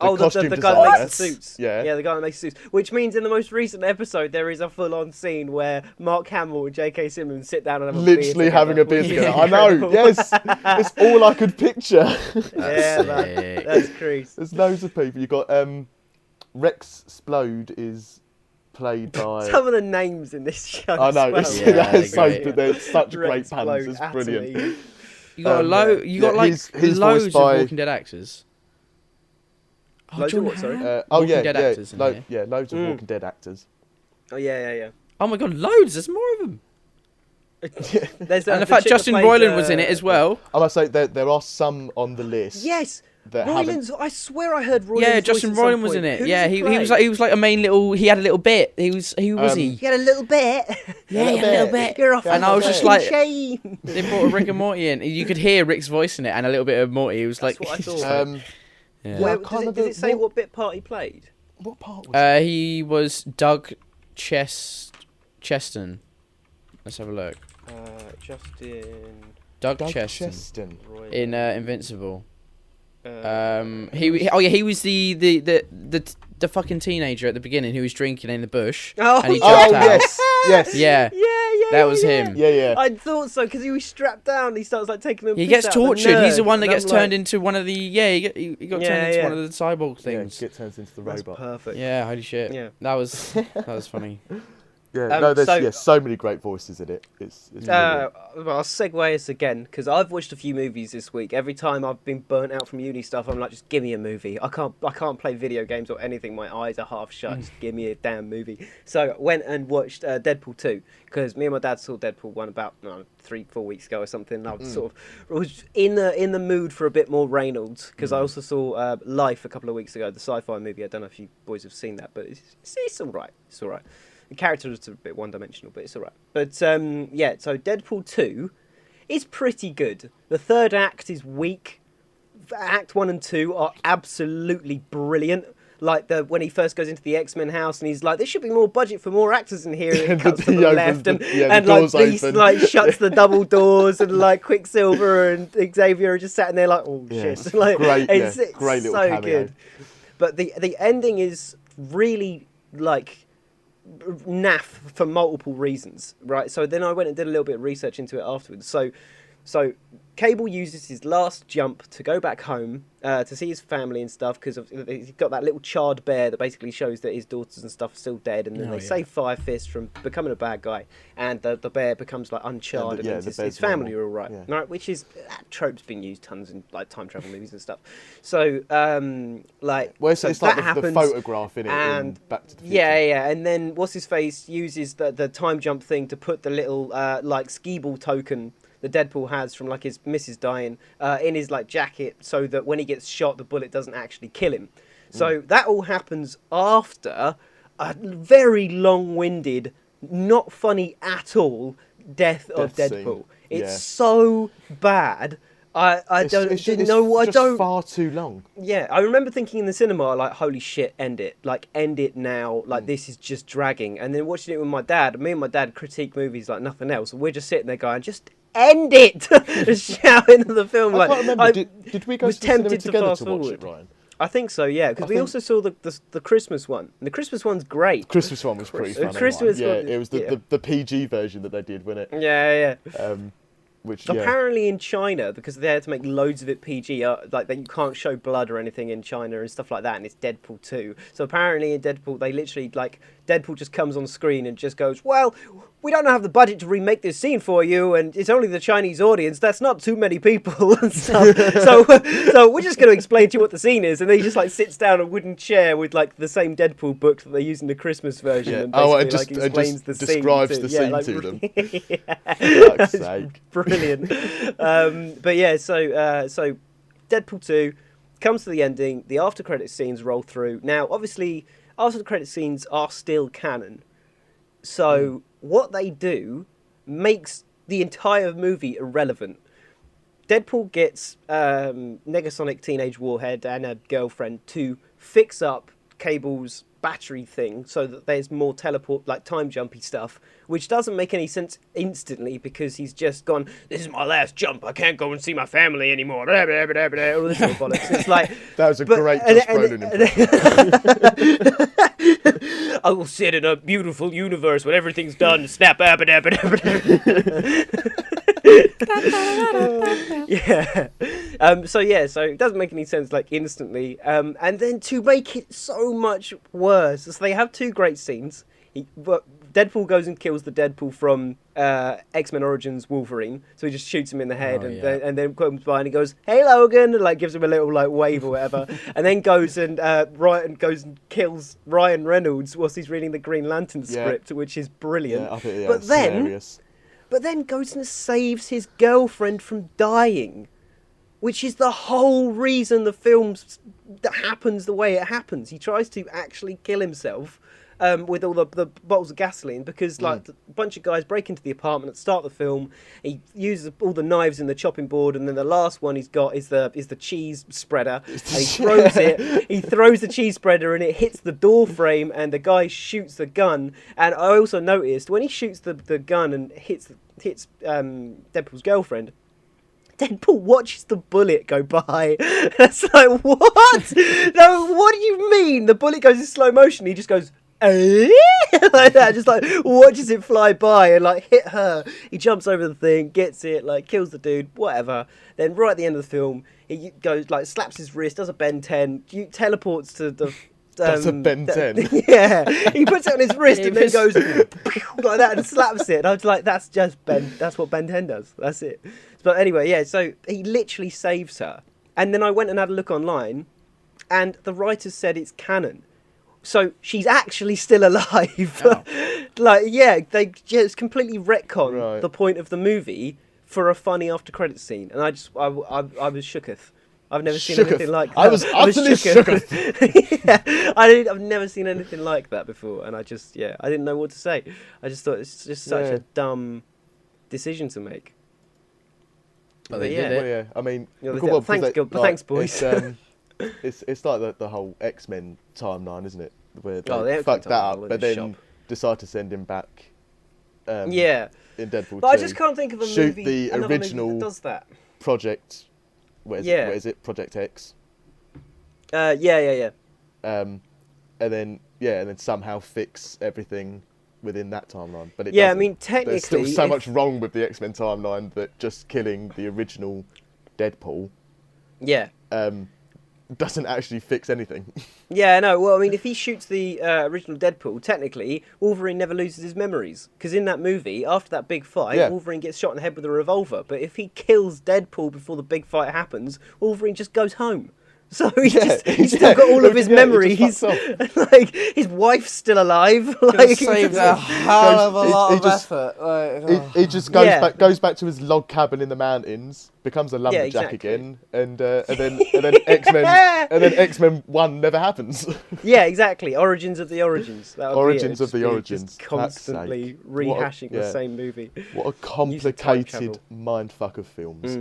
The costume guy that makes the designer. suits. Yeah. The guy that makes the suits. Which means in the most recent episode, there is a full-on scene where Mark Hamill and J.K. Simmons sit down and have a beer Literally having a beer together. together. I know, yes. It's all I could picture. Yeah, man. That's crazy. There's loads of people. You've got Rex Splode is played by. Some of the names in this show. I know, as Yeah, that's so they're good. They're such Rex great puns. bloke, It's Atterley. brilliant. You got yeah, like he's loads voiced by- of Walking Dead actors. Loads of what, sorry? Walking Dead actors in here. yeah, loads of Walking Dead actors. Oh yeah. Oh my god, loads! There's more of them. There's, And the the fact chick that Justin played, Roiland was in it as well. I must say there are some on the list. Yes, That haven't. Roiland's. I swear I heard Roiland's. Yeah, voice Justin at some Roiland was point. in it. Who Yeah, does he play? was like a main little. He had a little bit. Who was he? He had a little bit. Yeah, he had a little bit. You're off. And I was just fucking like, shame. they brought a Rick and Morty in. You could hear Rick's voice in it and a little bit of Morty. It was That's like, what I thought. yeah. Where, I can't does it say remember what bit part he played? What part was He was Doug Cheston. Let's have a look. Justin. Doug Doug Cheston Cheston. Roiland. in Invincible. He. He was the fucking teenager at the beginning who was drinking in the bush. Oh, and he yeah. jumped out. yes. Yeah, Yeah, that was him. Yeah. I thought so because he was strapped down. He starts like taking them. He gets tortured. He's the one that gets turned into. into one of the he got turned into one of the cyborg things. Yeah, get turned into the That's robot. perfect. Yeah, holy shit. Yeah. That was funny. Yeah, no, there's so- so many great voices in it. It's brilliant. Well, I'll segue us again because I've watched a few movies this week. Every time I've been burnt out from uni stuff, I'm like, just give me a movie. I can't play video games or anything. My eyes are half shut. Just give me a damn movie. So I went and watched Deadpool 2 because me and my dad saw Deadpool 1 about 3-4 weeks ago or something. And I was sort of was in the mood for a bit more Reynolds because I also saw Life a couple of weeks ago, the sci-fi movie. I don't know if you boys have seen that, but it's all right. It's all right. The character is a bit one-dimensional, but it's all right. But yeah, so Deadpool 2 is pretty good. The third act is weak. Act 1 and 2 are absolutely brilliant. Like when he first goes into the XMEN house and he's like, there should be more budget for more actors in here. And it cuts to the left and like Beast like shuts the double doors and like Quicksilver and Xavier are just sat in there like, oh shit. Like, great, it's great little so cameo. good. But the ending is really like naff for multiple reasons, right? So then I went and did a little bit of research into it afterwards. So Cable uses his last jump to go back home to see his family and stuff because he's got that little charred bear that basically shows that his daughters and stuff are still dead, and then they save Fire Fist from becoming a bad guy, and the bear becomes like uncharred, and his family are all right, right? Which is that trope's been used tons in like time travel movies and stuff. So like, well, it's so like that happens, the photograph in it in Back to the Future. yeah, and then what's his face uses the time jump thing to put the little like skee ball token that Deadpool has from like his missus dying in his like jacket, so that when he gets shot, the bullet doesn't actually kill him. So that all happens after a very long-winded, not funny at all death of Deadpool. Scene. It's so bad. I don't far too long. Yeah, I remember thinking in the cinema, like, holy shit, end it. Like, end it now. Like, this is just dragging. And then watching it with my dad, me and my dad critique movies like nothing else. And we're just sitting there going, just end it! Just shouting at the film. I can't remember, did we go was to the cinema tempted to together fast to watch forward. it, Ryan? I think so, yeah. Because we also saw the Christmas one. And the Christmas one's great. Christmas one was pretty funny. Christmas yeah, one, it was the PG version that they did, wasn't it? Yeah. Which apparently in China, because they had to make loads of it PG, like that you can't show blood or anything in China and stuff like that, and it's Deadpool 2. So apparently in Deadpool, they literally, like, Deadpool just comes on screen and just goes, well, we don't have the budget to remake this scene for you, and it's only the Chinese audience, that's not too many people and stuff. so we're just going to explain to you what the scene is, and then he just, like, sits down in a wooden chair with, like, the same Deadpool book that they use in the Christmas version, and basically, explains the scene. Describes the scene to them. Yeah. Fuck's sake. Brilliant. But yeah, so Deadpool 2 comes to the ending, the after credit scenes roll through. Now, obviously, after the credit scenes are still canon. So what they do makes the entire movie irrelevant. Deadpool gets Negasonic Teenage Warhead and a girlfriend to fix up Cable's battery thing so that there's more teleport, like time jumpy stuff, which doesn't make any sense instantly because he's just gone, this is my last jump, I can't go and see my family anymore, blah, blah, blah, blah, all this sort of bollocks. It's like, that was a great Josh Brolin impression. I will sit in a beautiful universe when everything's done, snap, yeah. So it doesn't make any sense like instantly. And then to make it so much worse, so they have two great scenes. But Deadpool goes and kills the Deadpool from X-Men Origins Wolverine, so he just shoots him in the head, and then comes by and he goes, "Hey Logan," and like gives him a little like wave or whatever, and then goes and kills Ryan Reynolds whilst he's reading the Green Lantern script, which is brilliant. Yeah, I think, but then, hilarious. But then goes and saves his girlfriend from dying, which is the whole reason the film happens the way it happens. He tries to actually kill himself with all the bottles of gasoline because like a bunch of guys break into the apartment at the start of the film. He uses all the knives in the chopping board, and then the last one he's got is the cheese spreader. And he throws it. He throws the cheese spreader, and it hits the door frame, and the guy shoots the gun. And I also noticed when he shoots the gun and hits Deadpool's girlfriend, Deadpool watches the bullet go by. That's like, what? No, what do you mean? The bullet goes in slow motion. He just goes, like that, just like watches it fly by and like hit her. He jumps over the thing, gets it, like kills the dude, whatever. Then right at the end of the film, he goes like slaps his wrist, does a Ben 10, teleports to the. That's a Ben 10. Yeah, he puts it on his wrist and then goes like that and slaps it. And I was like, that's just Ben. That's what Ben 10 does. That's it. But anyway, yeah. So he literally saves her, and then I went and had a look online, and the writers said it's canon. So she's actually still alive. Oh. Like, yeah, they just completely retcon the point of the movie for a funny after credits scene, and I was shooketh. I've never seen anything like that. I was utterly shooketh. Yeah, I've never seen anything like that before, and I didn't know what to say. I just thought it's just such a dumb decision to make. But they did it. Well, yeah, I mean, thanks, boys. It's like the whole X-Men timeline, isn't it? Where they fucked that up, but then decide to send him back. In Deadpool 2. But I just can't think of a movie. The original movie that does that. Project. Where is it? Project X. Yeah. And then somehow fix everything within that timeline. But it doesn't. I mean, technically, there's still so much wrong with the X-Men timeline that just killing the original Deadpool. Yeah. Doesn't actually fix anything. Yeah, no. Well, I mean, if he shoots the original Deadpool, technically, Wolverine never loses his memories. Because in that movie, after that big fight, Wolverine gets shot in the head with a revolver. But if he kills Deadpool before the big fight happens, Wolverine just goes home. So he's still got all of his memories. Like, his wife's still alive. Like, saved a hell of a lot of effort. He just goes back to his log cabin in the mountains, becomes a lumberjack again, and then X-Men 1 never happens. Yeah, exactly. Origins of the Origins. Origins of the Origins. Just constantly rehashing the same movie. What a complicated mindfuck of films.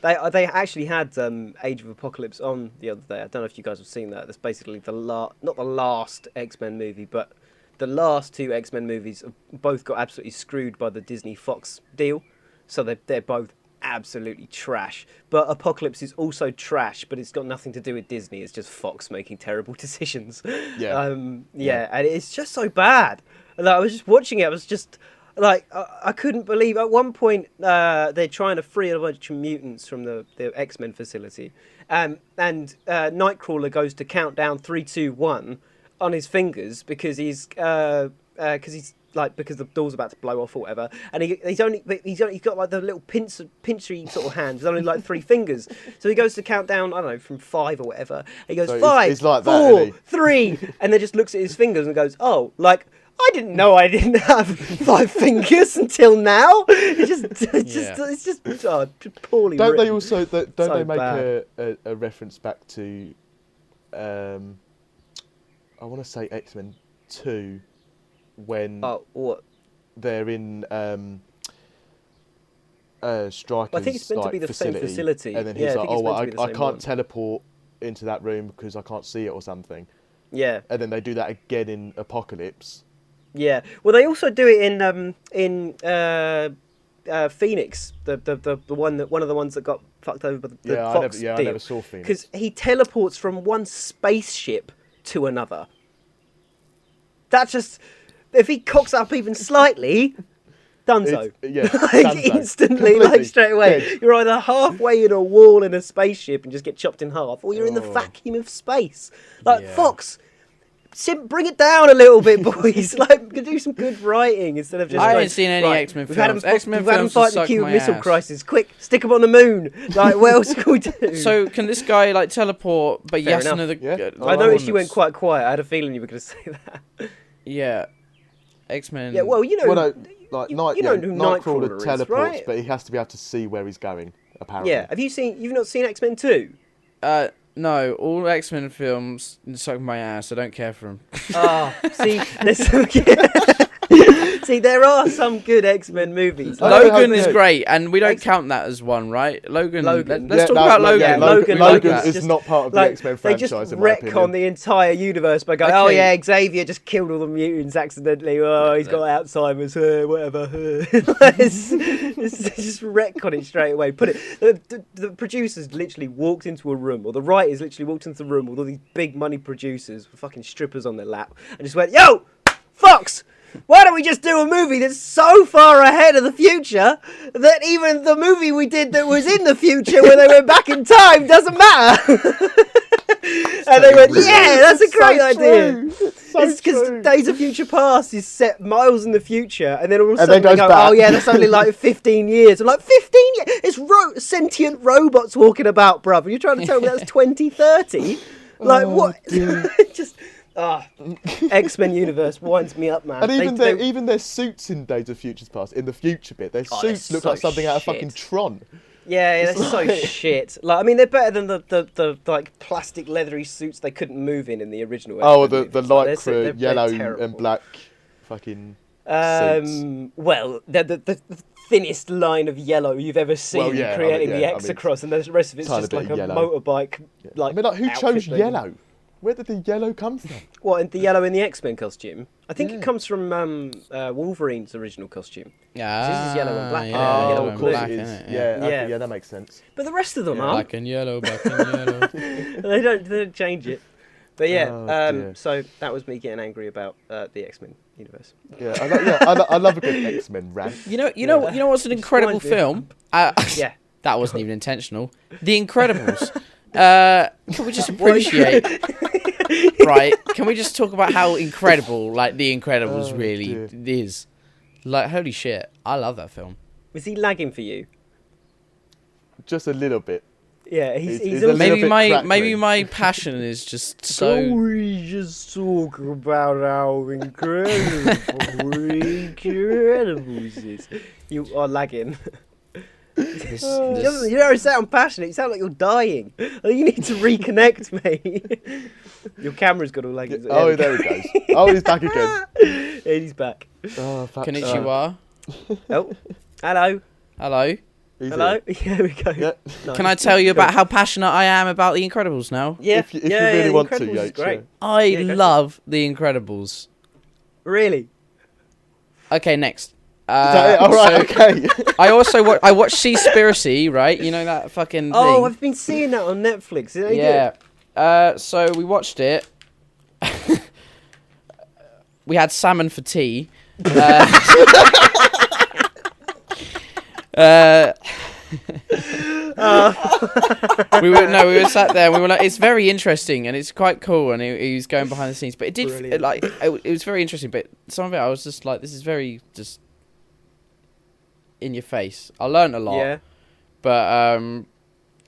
They actually had Age of Apocalypse on the other day. I don't know if you guys have seen that. That's basically not the last X-Men movie, but the last two X-Men movies have both got absolutely screwed by the Disney Fox deal. So they're both absolutely trash. But Apocalypse is also trash, but it's got nothing to do with Disney. It's just Fox making terrible decisions. And it's just so bad. Like, I was just watching it. I was just... Like, I couldn't believe... At one point, they're trying to free a bunch of mutants from the X-Men facility. And Nightcrawler goes to count down 3, 2, 1 on his fingers because because the door's about to blow off or whatever. And he's got like the little pincery sort of hands with only like 3 fingers. So he goes to count down, I don't know, from 5 or whatever. He goes, 5, like 4, 3, and then just looks at his fingers and goes, oh, like... I didn't know I didn't have 5 fingers until now. It's just poorly don't written. They also don't so they make bad. a reference back to I want to say X-Men 2 when what? they're in Stryker's I think it's meant to be the same facility. And then he's I can't teleport into that room because I can't see it or something. Yeah. And then they do that again in Apocalypse. Yeah. Well, they also do it in Phoenix, the one of the ones that got fucked over by the Fox deal. I never saw Phoenix. Because he teleports from one spaceship to another. That's just... If he cocks up even slightly... Dunzo. Instantly, like straight away. Dead. You're either halfway in a wall in a spaceship and just get chopped in half, or you're in the vacuum of space. Like, Fox... bring it down a little bit, boys. Like, do some good writing instead of just. I like, ain't seen any X-Men films. X-Men films had them fight the Cuban Missile Crisis. Quick, stick them on the moon. Like, what else can we do? So can this guy like teleport? But Fair yes, enough. another. Yeah. I noticed you went quite quiet. I had a feeling you were going to say that. Yeah, X-Men. Yeah, well, you know, Well, no, like you know who Nightcrawler is, teleports, right? but he has to be able to see where he's going. Apparently. Yeah. You've not seen X-Men 2? No, all X-Men films suck my ass. I don't care for them. Ah, see, see, there are some good X-Men movies. Logan is great, and we don't count that as one, right? Logan. Let's talk about Logan. Yeah, Logan is is not part of the X-Men franchise. They just in my retcon opinion. the entire universe by going, Okay. oh yeah, Xavier just killed all the mutants accidentally. Oh, he's got Alzheimer's, whatever. it's just retcon it straight away. Put it. The producers literally walked into a room, or the writers literally walked into the room with all these big money producers with fucking strippers on their lap, and just went, yo, Fox! Why don't we just do a movie that's so far ahead of the future that even the movie we did that was in the future when they went back in time doesn't matter? And they went, yeah, that's a great idea. It's because Days of Future Past is set miles in the future, and then all of a sudden they go, oh yeah, that's only like 15 years. I'm like, 15 years? It's sentient robots walking about, bruv. You're trying to tell me that's 2030? Like, what? Just... X-Men universe winds me up, man. And even their suits in Days of Futures Past, in the future bit, their suits look so like something out of shit. fucking Tron. Yeah, that's so shit. Like, I mean, they're better than the like plastic leathery suits they couldn't move in the original. Oh, X-Men the movies. lycra, yellow terrible. and black fucking suits. Well, the thinnest line of yellow you've ever seen, Well, yeah, creating I mean, the X across, and the rest of it's tiny just bit like of a yellow. motorbike. Yeah. Like, I mean, like, who outfit chose thing. yellow? Where did the yellow come from? What, and the yellow in the X-Men costume? I think it comes from Wolverine's original costume. Yeah. This is yellow and black. Yeah, yellow Oh, and of course blue. it is. innit? Yeah, okay, Yeah. yeah, that makes sense. But the rest of them aren't. Black and yellow, black and yellow. They don't change it. But yeah, Oh, dear. so that was me getting angry about the X-Men universe. Yeah, I love a good X-Men rant. You know what's an incredible Reminds me of- film? Yeah. That wasn't even intentional. The Incredibles. Can we just appreciate? Right? Can we just talk about how incredible, like, The Incredibles really is? Like, holy shit! I love that film. Was he lagging for you? Just a little bit. Yeah, he's He's also... a little bit Maybe crackling. my passion is just so. we just talk about how incredible Incredibles is. You are lagging. You don't sound passionate. You sound like you're dying. You need to reconnect, mate. Your camera's got all like. Oh, there he goes. Oh, he's back again. And he's back. Oh, fuck. Konnichiwa. Oh, hello. Hello. He's Hello. here. Here we go. Yeah. Nice. Can I tell you about how passionate I am about The Incredibles now? Yeah, If you really The want to, Incredibles is Yates, great. yeah. I Yeah, go for it. love The Incredibles. Really? Okay, next. Is that it? All right, okay. I watched Seaspiracy, right? You know that fucking thing. Oh, I've been seeing that on Netflix. Is that yeah. good? So we watched it. We had salmon for tea. We were sat there and we were like, it's very interesting and it's quite cool, and he was going behind the scenes, but it did Brilliant. it was very interesting, but some of it I was just like, this is very just in your face. I learned a lot. Yeah. But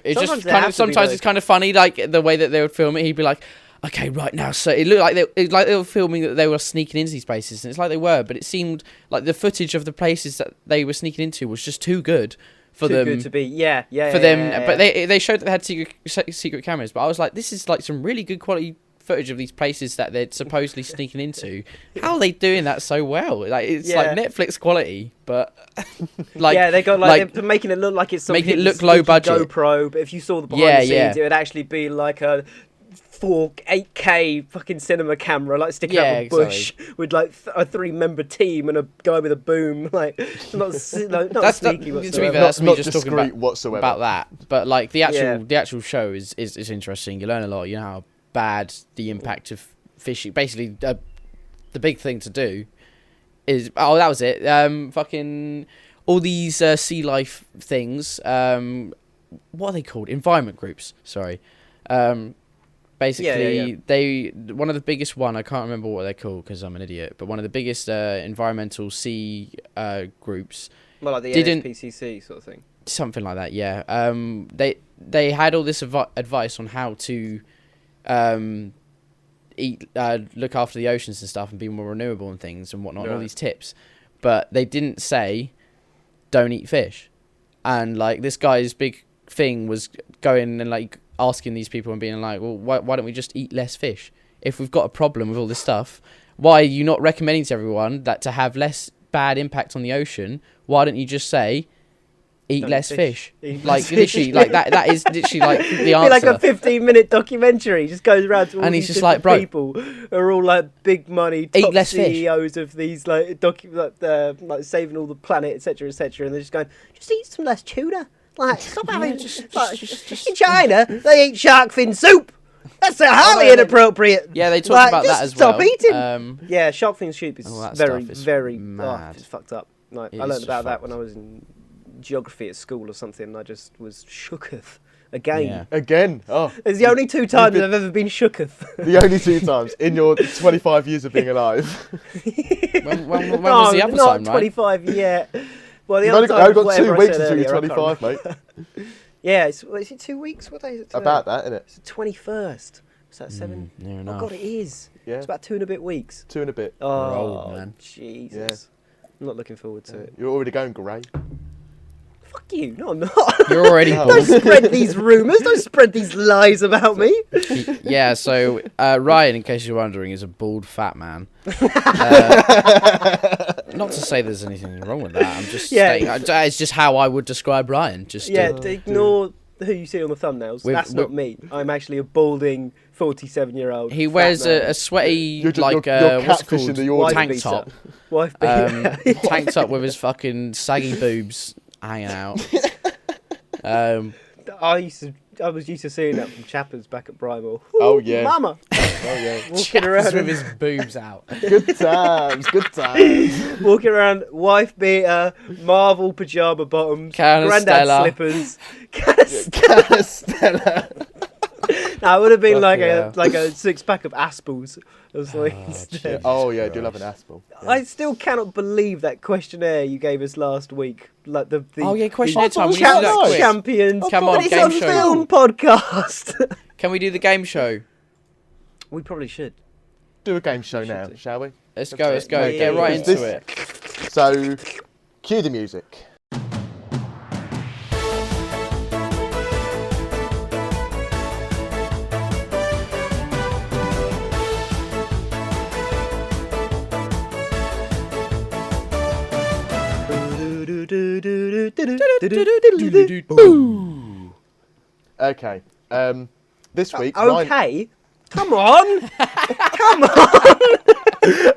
it's Sometimes just they kind have of to be, sometimes though. it's kind of funny, like the way that they would film it. He'd be like, okay, right now, so it looked like they were filming that they were sneaking into these places, and it's like they were, but it seemed like the footage of the places that they were sneaking into was just too good for Too them. good to be. Yeah. For them, yeah. but they showed that they had secret cameras. But I was like, this is like some really good quality footage of these places that they're supposedly sneaking into. How are they doing that so well? Like it's like Netflix quality, but like yeah, they got like they're making it look like it's some making it hidden look low sneaky budget. GoPro, but if you saw the behind the scenes, it would actually be like a 8K fucking cinema camera, like sticking out of a bush with like a 3-member team and a guy with a boom, like not that's sneaky to be whatsoever. fair, that's me Not just talking discreet about whatsoever. about that. But like the Yeah. actual show is interesting. You learn a lot. You know how bad the impact of fishing. Basically, the big thing to do is that was it. Fucking all these sea life things. What are they called? Environment groups. Sorry. basically one of the biggest one, I can't remember what they're called because I'm an idiot, but one of the biggest environmental C groups. Well, like the didn't NSPCC sort of thing. Something like that, yeah. They had all this advice on how to look after the oceans and stuff and be more renewable and things and whatnot, and all these tips, but they didn't say don't eat fish. And like this guy's big thing was going and like asking these people and being like, well, why don't we just eat less fish? If we've got a problem with all this stuff, why are you not recommending to everyone that to have less bad impact on the ocean, why don't you just say eat less fish? Like literally, like that is literally like the answer. Like a 15-minute documentary, just goes around to all and these he's just like, bro, people who are all like big money top eat less CEOs of these like like saving all the planet, etc., etc., and they're just going, just eat some less tuna. Like, stop having just in China they eat shark fin soup. That's highly inappropriate. Yeah, they talked about that as well. Stop eating. Yeah, shark fin soup is very mad. it's fucked up. Like, I learned about that when I was in geography at school or something, and I just was shooketh again. Yeah. Again? Oh. It's the only 2 times I've ever been shooketh. The only 2 times in your 25 years of being alive. when was the other time, not 25 yet. Well, the You've other time only got 2 weeks until earlier, you're 25, mate. Yeah, is it 2 weeks? What day is it today? About that, isn't it? It's the 21st. Is that 7? Near Oh, enough. God, it is. Yeah. It's about 2 and a bit weeks. 2 and a bit. Oh, old, man. Jesus. Yeah. I'm not looking forward to it. You're already going grey. Fuck you. No, I'm not. You're already Don't spread these rumours. Don't spread these lies about me. Yeah, so Ryan, in case you're wondering, is a bald fat man. Not to say there's anything wrong with that. I'm just saying, it's just how I would describe Ryan. Just ignore who you see on the thumbnails. That's not me. I'm actually a balding 47-year-old. He wears a sweaty, you're what's it catfishing called? the Tank top. Wife beater. Tank top with his fucking saggy boobs hanging out. I was used to seeing that from Chappers back at Brimall. Oh, yeah. Mama. Oh, yeah. Walking around with his boobs out. Good times, good times. Walking around, wife beater, Marvel pyjama bottoms, granddad slippers. Canistella. No, it would have been like a 6-pack of Aspels or something instead. Oh, yeah, I do love an Aspel. Yeah. I still cannot believe that questionnaire you gave us last week. Like the questionnaire time. We champions. Come on, it's game a show. film podcast. Can we do the game show? We probably should. Do a game show now, shall we? Let's go. Yeah, Get right into it. So, cue the music. Okay. This week. Okay. Come on. Come on.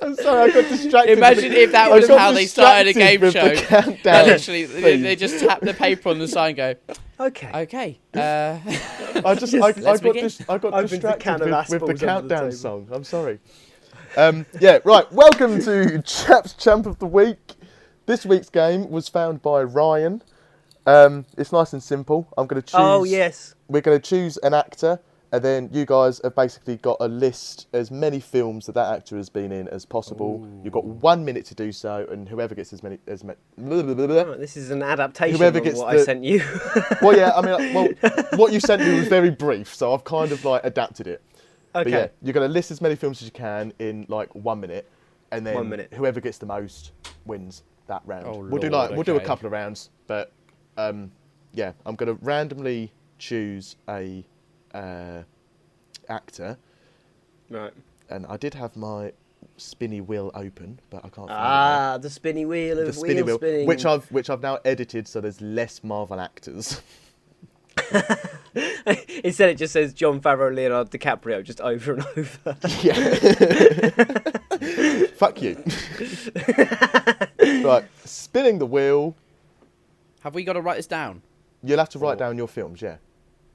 I'm sorry, I got distracted. Imagine if that was how they started a game show. Literally, they just tap the paper on the side and go, okay. I got distracted with the countdown song. I'm sorry. Yeah, right. Welcome to Chaps Champ of the Week. This week's game was found by Ryan. It's nice and simple. I'm going to choose. Oh, yes. We're going to choose an actor, and then you guys have basically got to list as many films that actor has been in as possible. Ooh. You've got 1 minute to do so, and whoever gets as many. Oh, this is an adaptation of what I sent you. Well, yeah, I mean, what you sent me was very brief, so I've kind of adapted it. Okay. But yeah, you're going to list as many films as you can in 1 minute, and then whoever gets the most wins that round. Oh, we'll do a couple of rounds, but yeah, I'm going to randomly choose a actor. Right. And I did have my spinny wheel open, but I can't find it. The spinny wheel of wheel spinning. which I've now edited so there's less Marvel actors. Instead it just says John Favreau, Leonardo DiCaprio just over and over. Yeah. Fuck you. Right, spinning the wheel. Have we got to write this down? You'll have to write down your films, yeah.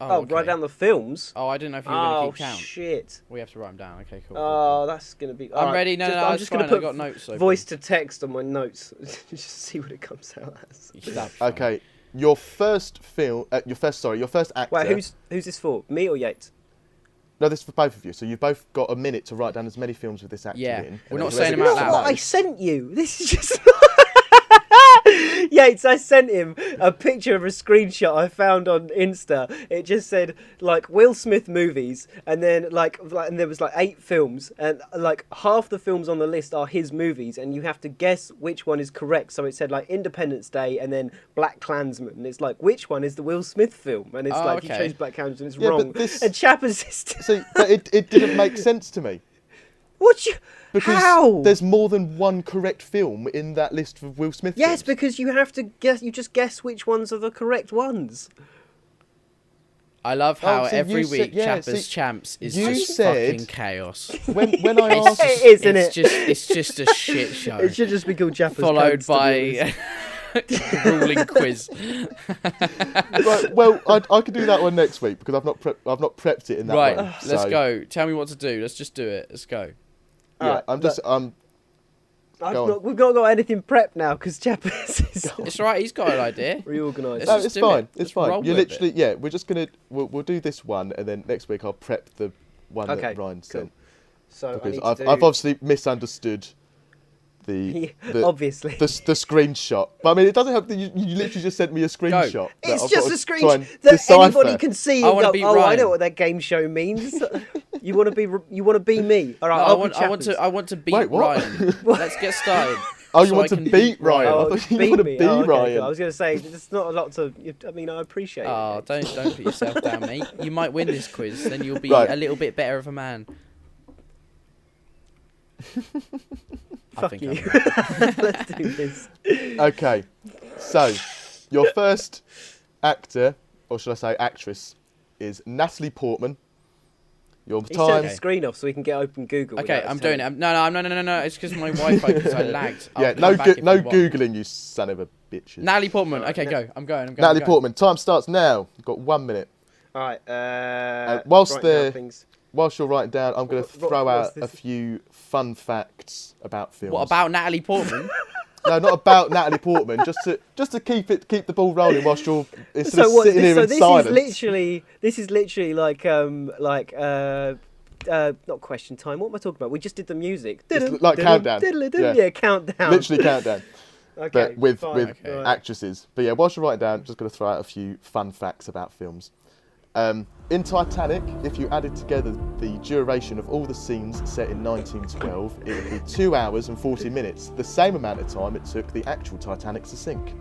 Oh, okay. Write down the films? Oh, I didn't know if you were going to keep count. Oh, shit. We have to write them down. Okay, cool. Oh, that's going to be... I'm ready. No, I'm just going to put got notes voice to text on my notes. Just see what it comes out as. Okay, your first actor. Wait, who's this for? Me or Yates? No, this is for both of you. So you've both got a minute to write down as many films with this actor Yeah. in. We're and not then saying whoever about gets that. What I most- sent you. This is just. Yates, I sent him a picture of a screenshot I found on Insta. It just said like Will Smith movies, and then and there was like 8 films, and like half the films on the list are his movies, and you have to guess which one is correct. So it said like Independence Day and then Black Klansman, and it's like which one is the Will Smith film, and it's like you okay. chose Black Klansman, it's Yeah, but wrong. this- And Chappers is See, but it didn't make sense to me. what you Because how? there's more than one correct film in that list of Will Smith Yes, films. because you have to guess. You just guess which ones are the correct ones. I love how so every you said- week yeah, Chappers see, Champs is you just said- fucking chaos. When I asked... It is, isn't it? It's just a shit show. It should just be called Chappers. Followed Codes, to be honest. by the ruling quiz. Right, well, I could do that one next week because I've not prepped it in that Right, way. let's so, go. Tell me what to do. Let's just do it. Let's go. Yeah, Alright, I'm just Go on. We've not got anything prepped now because Chappers is It's all right. He's got an idea. reorganised. No, Let's it's just do fine. it. It's Let's fine. roll You're with literally, yeah. We're just gonna we'll do this one, and then next week I'll prep the one Okay, that Ryan cool. sent So I because need I've to do... obviously misunderstood the obviously. the screenshot. But I mean, it doesn't have. You literally just sent me a screenshot. that It's I've just got a to try and screenshot that decipher. anybody can see. I And wanna go, beat oh, I Ryan. know what that game show means. You want to be me. All right, No, I'll I be want Chappers. to. I want to beat Wait, what? Ryan. Let's get started. Oh, you So want I to can beat Ryan? Oh, I thought you beat want to me. be Oh, okay, Ryan. cool. I was going to say there's not a lot to. I mean, I appreciate Oh, it. don't put yourself down, mate. You might win this quiz, then you'll be Right. a little bit better of a man. I Fuck think you. I'm- Let's do this. Okay, so your first actor, or should I say actress, is Natalie Portman. Your He turned time. the screen off so we can get open Google. Okay, without I'm us doing having- it. No. It's because my Wi-Fi, because I lagged. I'll Yeah, come no, back if no you want. googling, you son of a bitches. Natalie Portman. Okay, go. I'm going. Natalie Portman. Time starts now. You've got 1 minute. All right. whilst right the- now, things. Whilst you're writing down, I'm going to throw what's out a this? few fun facts about films. What about Natalie Portman? No, not about Natalie Portman. Just to keep the ball rolling whilst you're instead of So what? sitting here in This silence. is literally not question time. What am I talking about? We just did the music. It's like countdown. Yeah. Yeah. Countdown. Literally countdown. Okay. But with fine, with right. actresses. But yeah, whilst you're writing down, I'm just going to throw out a few fun facts about films. In Titanic, if you added together the duration of all the scenes set in 1912, it would be 2 hours and 40 minutes, the same amount of time it took the actual Titanic to sink.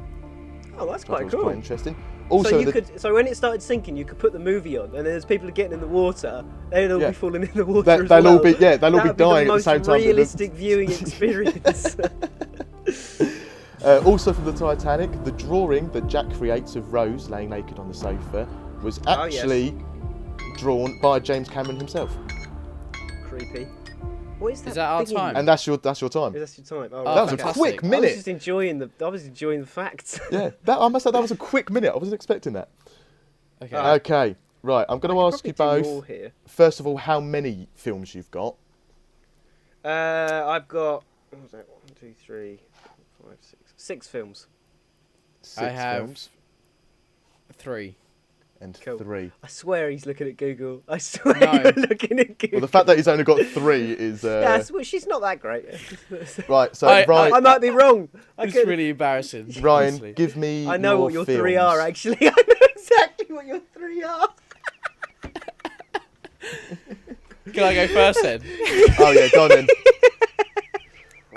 Oh, that's Which I thought quite was cool. quite interesting. Also, So when it started sinking, you could put the movie on, and then there's people getting in the water. They'd all Yeah. be falling in the water. They- as they'll well. all be- yeah, they'll all be That'd dying the at the same most time that the- realistic viewing experience. also from the Titanic, the drawing that Jack creates of Rose laying naked on the sofa was Oh, yes. actually drawn by James Cameron himself. Creepy. What is that? Is that our thingy? time? And that's your time. Is that your time? Oh, Oh, right, That was a okay. fantastic. quick I was minute. just enjoying the facts. Yeah, I must say that was a quick minute. I wasn't expecting that. Okay. Okay, right. I'm going to ask you Probably do both. more here. First of all, how many films you've got? I've got what was that? 1, 2, 3, 4, 5, 6. 6 films. 6 I have films 3. and Cool. 3. I swear he's looking at Google. I swear No. you're looking at Google. Well, the fact that he's only got 3 is well, she's not that great. right. So I- I might be wrong. I It's could. really embarrassing. Ryan, honestly. give me. I know what your 3 films. are actually. I know exactly what your 3 are. Can I go first then? Oh yeah, go on then.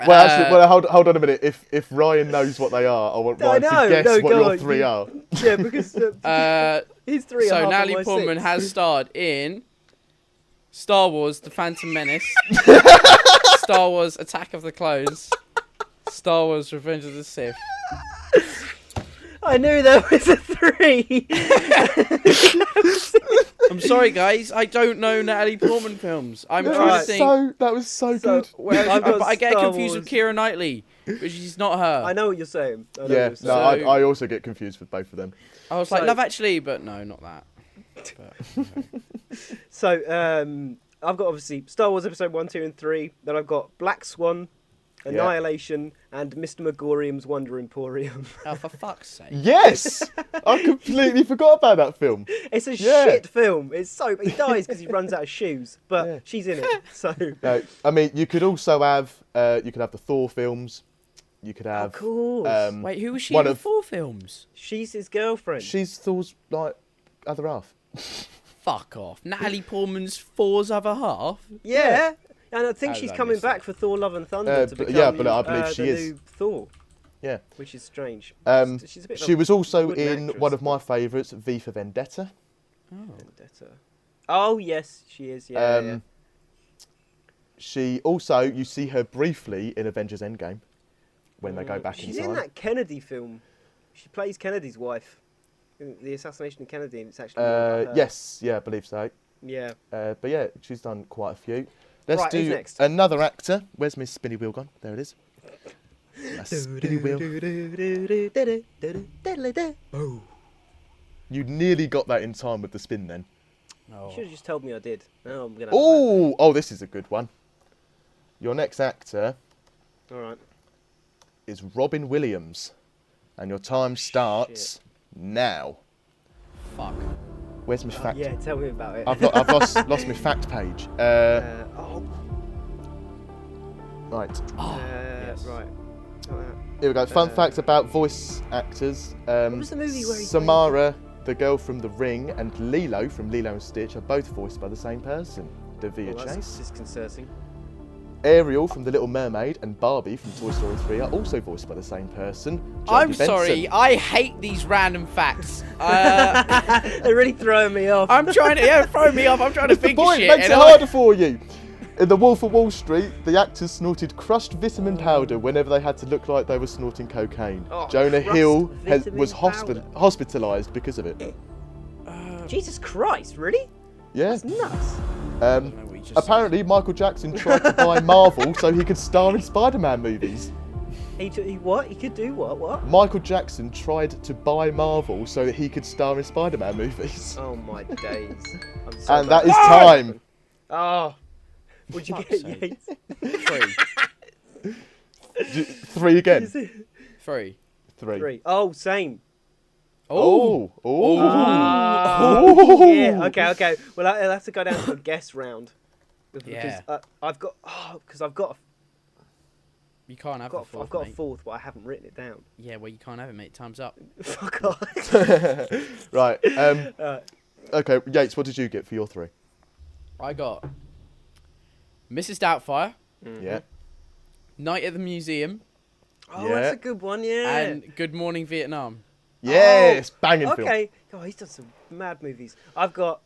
Well, actually, hold on a minute. If Ryan knows what they are, I want No, Ryan no, to guess no, what go your on, 3 you- are. Yeah, because his 3 are So half Natalie of my Portman 6. has starred in Star Wars: The Phantom Menace, Star Wars: Attack of the Clones, Star Wars: Revenge of the Sith. I knew there was a 3. I'm sorry, guys. I don't know Natalie Portman films. I'm That trying was to think. that was so So, good. well, I, I've got I get Star confused with Wars. Keira Knightley, but she's not her. I know what you're saying. I know Yeah, what no, you're saying. I also get confused with both of them. I was like, So- Love Actually, but no, not that. But, So, I've got obviously Star Wars Episode 1, 2, and 3. Then I've got Black Swan, Annihilation, and Mr. Megorium's Wonder Emporium. Oh, for fuck's sake. Yes! I completely forgot about that film. It's a shit film. It's so he dies because he runs out of shoes, but Yeah. she's in it. So No, I mean, you could also have the Thor films. You could have. of course, Wait, who was she One in the of- 4 films? she's his girlfriend. She's Thor's like other half. Fuck off. Natalie Portman's 4's other half? Yeah. And I think How she's did I coming miss back that? for Thor: Love and Thunder to but- become yeah, but I believe she the is. new Thor, Yeah. which is strange. She's a bit of She a was also good in actress, one of my but- favourites, V for Vendetta. Oh. Vendetta. Oh yes, she is. Yeah, yeah. She also, you see her briefly in Avengers Endgame when they go back She's in in time. that Kennedy film. She plays Kennedy's wife. In the assassination of Kennedy, and it's actually. more about her. Yes, yeah, I believe so. Yeah. But yeah, she's done quite a few. Let's Right, who's do next? another actor. Where's Miss Spinny Wheel gone? There it is. A spinny wheel. You nearly got that in time with the spin then. Oh. You should have just told me I did. Now I'm gonna. Oh, this is a good one. Your next actor All right. is Robin Williams, and your time starts now. Fuck. Where's my fact? Yeah, tell me about it. I've lost my fact page. Oh. Right, yes. Right. Got that. here we go. Fun fact about voice actors. What was the movie where he Samara, the girl from The Ring, and Lilo from Lilo and Stitch are both voiced by the same person, Davia Well, that's Chase. disconcerting. Ariel from The Little Mermaid and Barbie from Toy Story 3 are also voiced by the same person, Jodie I'm Benson. sorry, I hate these random facts. They're really throwing me off. I'm trying to, throw me off. I'm trying to It's the think of point, shit. makes and it I- harder for you. In The Wolf of Wall Street, the actors snorted crushed vitamin powder whenever they had to look like they were snorting cocaine. Oh, Jonah crushed Hill vitamin was powder. hospitalised because of it. Jesus Christ, really? Yeah. That's nuts. know what you just Apparently, Michael Jackson tried to buy Marvel so he could star in Spider-Man movies. He what? He could do what? What? Michael Jackson tried to buy Marvel so that he could star in Spider-Man movies. Oh my days. I'm so And that glad is that time. happened. Oh. Would you Fuck's get sake. Yates? 3. 3 again. 3. 3. 3. Oh, same. Oh. Yeah. Okay. Well, I'll have to go down to a guess round. Yeah. Because I've got You can't have the I've fourth, got a mate. fourth, but I haven't written it down. Yeah, well, you can't have it, mate. Time's up. Fuck off. Right. Okay, Yates, what did you get for your 3? I got Mrs. Doubtfire, Yeah. Night at the Museum, Oh, Yeah. that's a good one. Yeah. and Good Morning Vietnam. Yes, banging film. Okay. Oh, he's done some mad movies. I've got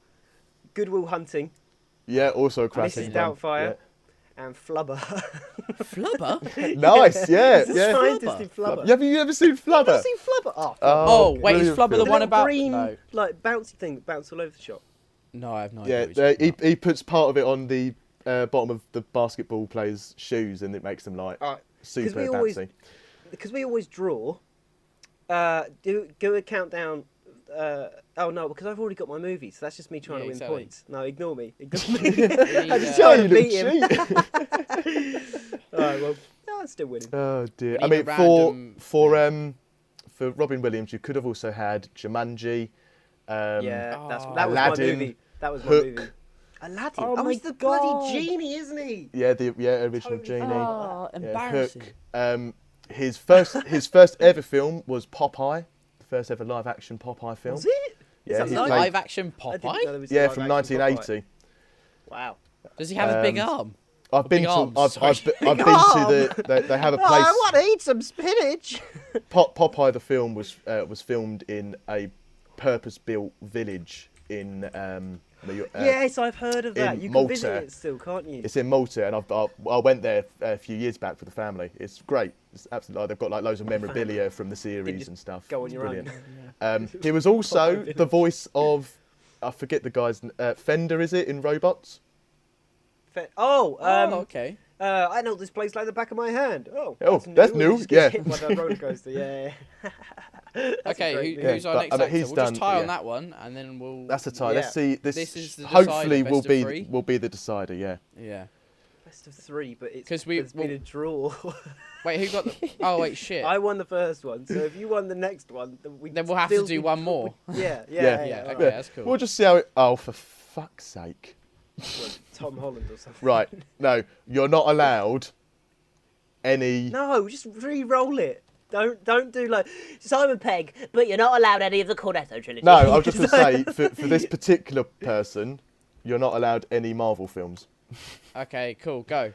Good Will Hunting Yeah, also a classic. Mrs. one. Doubtfire and Flubber. Flubber? Yeah. Nice, yeah, It's a yeah. scientist in Flubber. Have you ever seen Flubber? Have you seen Flubber? Oh, fuck. Oh, wait, is brilliant Flubber the film. one little about... green, No. like bouncy thing that bounces all over the shop. No, I have no Yeah, idea. what you're talking about. he puts part of it on the bottom of the basketball player's shoes, and it makes them like super we always- bouncy. Because we always draw. Do a countdown. Oh no, because I've already got my movie, so that's just me trying Yeah, to win exactly. points. No, ignore me. Ignore me. need, I'm just uh, trying You to beat little him. cheat. Alright, well, no, I'm still winning. Oh dear. We I need mean, a random for Robin Williams, you could have also had Jumanji. Yeah, Oh. that was my Aladdin, movie. That was my Hook. movie. Aladdin. Oh Oh, my he's the God. bloody genie, isn't he? Yeah, the original Totally Genie. Oh, Yeah, embarrassing. Hook. His first ever film was Popeye, the first ever live action Popeye film. Was it? Yeah, Is he that played- Live action I didn't know Popeye? there was a Yeah, live from action 1980. Popeye. Wow. Does he have a big Um, arm? I've been big to arms, I've sorry. been to they have a place. I want to eat some spinach. Popeye the film was filmed in a purpose-built village in Yes, I've heard of that. in You can Malta. visit it still, can't you? It's in Malta, and I went there a few years back with the family. It's great. It's absolutely they've got like loads of memorabilia from the series just and stuff. Go on It's your brilliant. own. He was also Popeye the voice of I forget the guy's Fender. Is it in Robots? Oh, okay. I know this place like the back of my hand. Oh, that's new, He just gets yeah. hit by the roller coaster. Yeah. That's a Okay, great who's Yeah, our but, next I mean, actor? he's We'll done- just tie yeah. on that one, and then we'll... That's the tie. Yeah. Let's see. This is the hopefully decider, will best of be three. will be the decider. Yeah. Yeah. Best of 3, but it's 'Cause there's been a draw. Wait, who got the... Oh, wait, shit. I won the first one, so if you won the next one, Then we'll have to do one more. Yeah, Yeah, okay, that's cool. We'll just see how it... Oh, for fuck's sake. What, Tom Holland or something. Right, no, you're not allowed any... No, just re-roll it. Don't do like Simon Pegg, but you're not allowed any of the Cornetto trilogy. No, I was just going to say, for this particular person, you're not allowed any Marvel films. Okay, cool, go.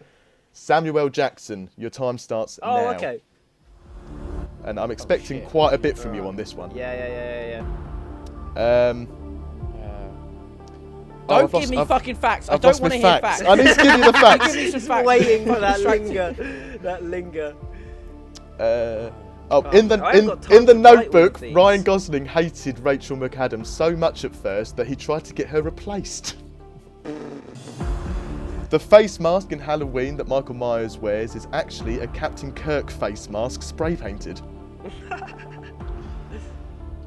Samuel L. Jackson, your time starts now. Oh, okay. And I'm expecting shit. quite a bit from you on this one. Yeah. Don't give me fucking facts. I I've don't lost want my to hear facts. facts. I need to give you the Give facts. me some Just facts. waiting for that Distracted. linger. That linger. In I haven't got time the to write all Notebook, of these. Ryan Gosling hated Rachel McAdams so much at first that he tried to get her replaced. The face mask in Halloween that Michael Myers wears is actually a Captain Kirk face mask spray painted.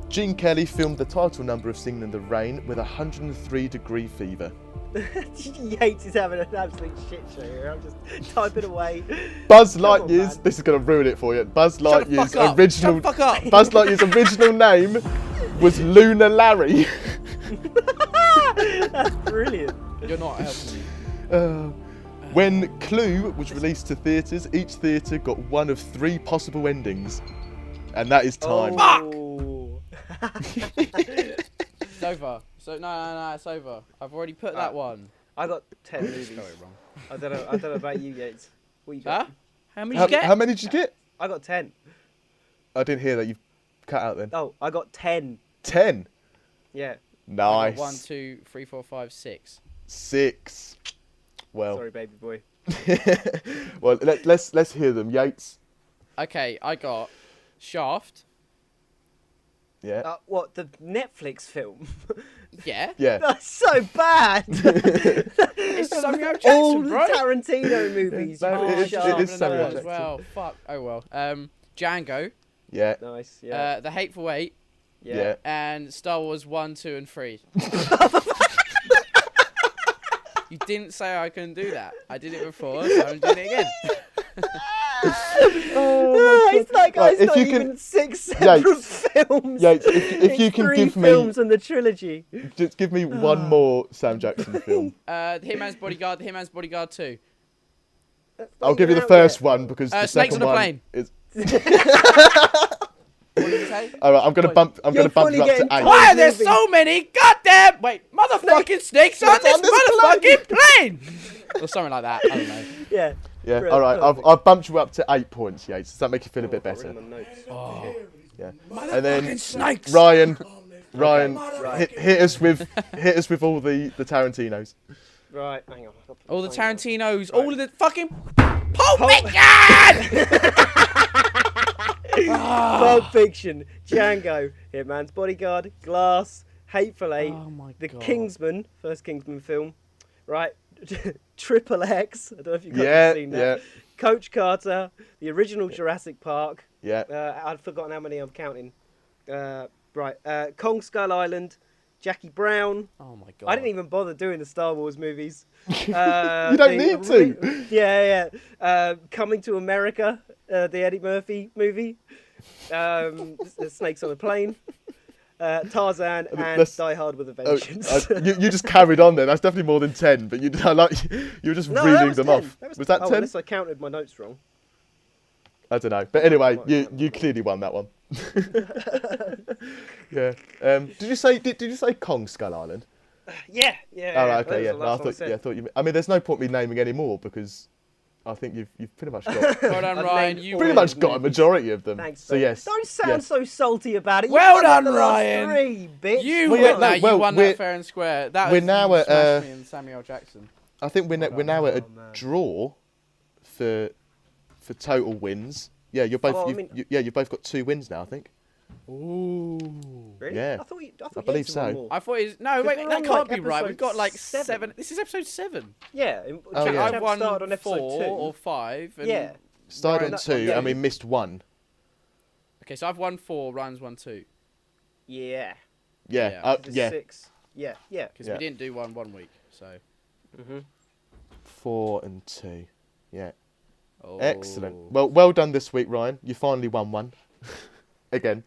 Gene Kelly filmed the title number of Singing in the Rain with 103-degree fever. Yates is having an absolute shit show here. I'm just typing away. Buzz Come on, Lightyear's, man. this is going to ruin it for you. Buzz Shut the fuck Lightyear's up. original Shut the fuck up. Buzz Lightyear's original name was Lunar Larry. That's brilliant. You're not helping me. When Clue was released to theatres, each theatre got one of 3 possible endings. And that is time. Oh. It's over. So no, it's over. I've already put that one. I got 10 movies. Spell it wrong. I don't know about you, Yates. What you got? Huh? How many did you get? How many did you get? I got 10. I didn't hear that. You cut out then. Oh, I got 10. 10. Yeah. Nice. 1, 2, 3, 4, 5, 6. 6. Well. Sorry, baby boy. Well, let's hear them. Yates. Okay, I got Shaft. Yeah. What, the Netflix film? Yeah. Yeah. That's so bad. It's Samuel Jackson, All the bro. Tarantino movies. No, you it is- sharp. it is Samuel as Jackson. well. Fuck. Oh well. Django. Yeah. Nice, yeah. The Hateful Eight. Yeah. And Star Wars 1, 2, and 3. You didn't say I couldn't do that. I did it before, so I'm doing it again. It's like Right, it's if not you can- even 6 separate films. Yates, if you It's can 3 give me, films and the trilogy. just give me one more Sam Jackson film. The Hitman's Bodyguard. The Hitman's Bodyguard 2. That's not I'll give you even the out first yet. one because the Snakes second on a one Plane. is. What did you say? All right, I'm gonna bump you You're up fully to getting 8. Why are there movie. so many goddamn motherfucking snakes on this motherfucking plane? Or something like that. I don't know. Yeah. Yeah. Right, All right, perfect. I've bumped you up to 8 points, Yates. Does that make you feel a bit I've written better? my notes. Oh. Yeah. And then snakes. Ryan, Right. hit us with all the Tarantinos. Right, hang on. I've got to put All the phone down. Tarantinos. Right. All of the fucking Pulp Fiction. Pulp Fiction, Django, Hitman's Bodyguard, Glass, Hateful Eight, Oh my The God. Kingsman, first Kingsman film, right? Triple X, I don't know if you've Yeah, seen that. Coach Carter, the original Jurassic Park. Yeah. I've forgotten how many I'm counting. Kong Skull Island, Jackie Brown. Oh my God. I didn't even bother doing the Star Wars movies. You don't need to. Yeah. Coming to America, the Eddie Murphy movie. The Snakes on a Plane. Tarzan and that's- Die Hard with a Oh, Vengeance. you just carried on there. That's definitely more than 10. But you were just No, that reading was them 10. off. Was that 10? Unless I counted my notes wrong. I don't know. But anyway, Might you be. clearly won that one. Yeah. Did you say Kong Skull Island? Yeah. Oh, right, okay, yeah. That was the No, I last one I thought said. you. I mean, there's no point me naming any more because I think you've pretty much got Well done, I've Ryan. named You all pretty of win. much got a majority of them. Thanks. So mate. yes. Don't sound yes. so salty about it. Well You done, won the last Ryan. 3, bitch. You Well, win yeah, that. well, You won we're- that fair and square. That we're was, now you at, smashed me and Samuel Jackson. I think we're now at a man. draw for total wins. Yeah, you're both. Well, I You've both got 2 wins now. I think. Ooh. Really? Yeah. I thought I believe Yates won so. more. I thought it was... No, Because wait, we're that on, can't like, be right. We've got like episode 7. This is episode 7. Yeah. Oh, yeah. I've won started on episode 4 2. or 5. And... Yeah. Started Ryan- on 2 yeah. and we missed 1. Okay, so I've won 4. Ryan's won 2. Yeah. Yeah. Yeah. This is Yeah. 6. Yeah. Because Yeah. we didn't do one week. So... Mm-hmm. 4-2. Yeah. Oh. Excellent. Well done this week, Ryan. You finally won one. Again.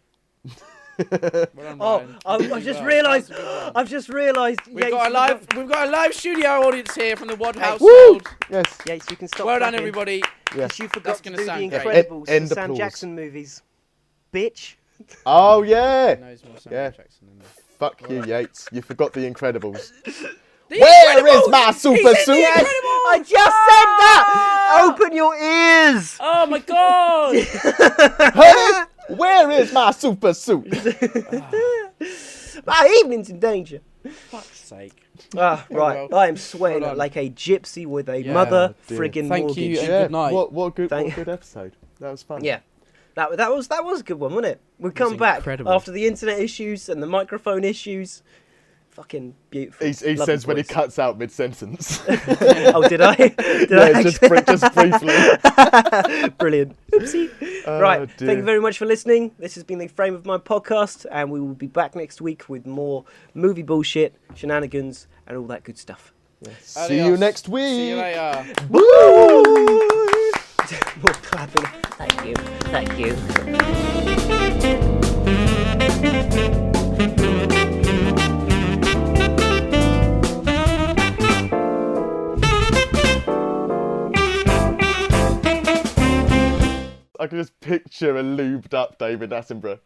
Well done, Ryan. I've just realised. We've got a live studio audience here from the Wad House. Woo! Yes. Yates, you can stop. Well done, clapping. everybody. Yes. You forgot That's to gonna do the sound great. Incredibles, End the Sam applause. Jackson movies. Bitch. Oh, yeah. Knows more Sam Yeah. Jackson than me. Fuck you, Yates. You forgot The Incredibles. The Where Incredibles! is my super He's in The suit? Incredibles! I just said that. Open your ears. Oh my god! Honey, where is my super suit? My evening's in danger. Fuck's sake. Ah, right. well. I am sweating Well done. like a gypsy with a Yeah. mother Oh, dear. friggin' Thank mortgage. you. Yeah. Good night. What good Thank- episode. That was fun. Yeah. That was a good one, wasn't it? We was come back incredible. after the internet issues and the microphone issues. Fucking beautiful. He Love says his when he voice. cuts out mid-sentence. Oh, did I? Did I Yeah, just actually? briefly. Brilliant. Oopsie. Oh, Right. dear. Thank you very much for listening. This has been the Frame of My podcast, and we will be back next week with more movie bullshit, shenanigans, and all that good stuff. See you Adios. next week. See you later. Woo! More clapping. Thank you. Thank you. I can just picture a lubed up David Attenborough.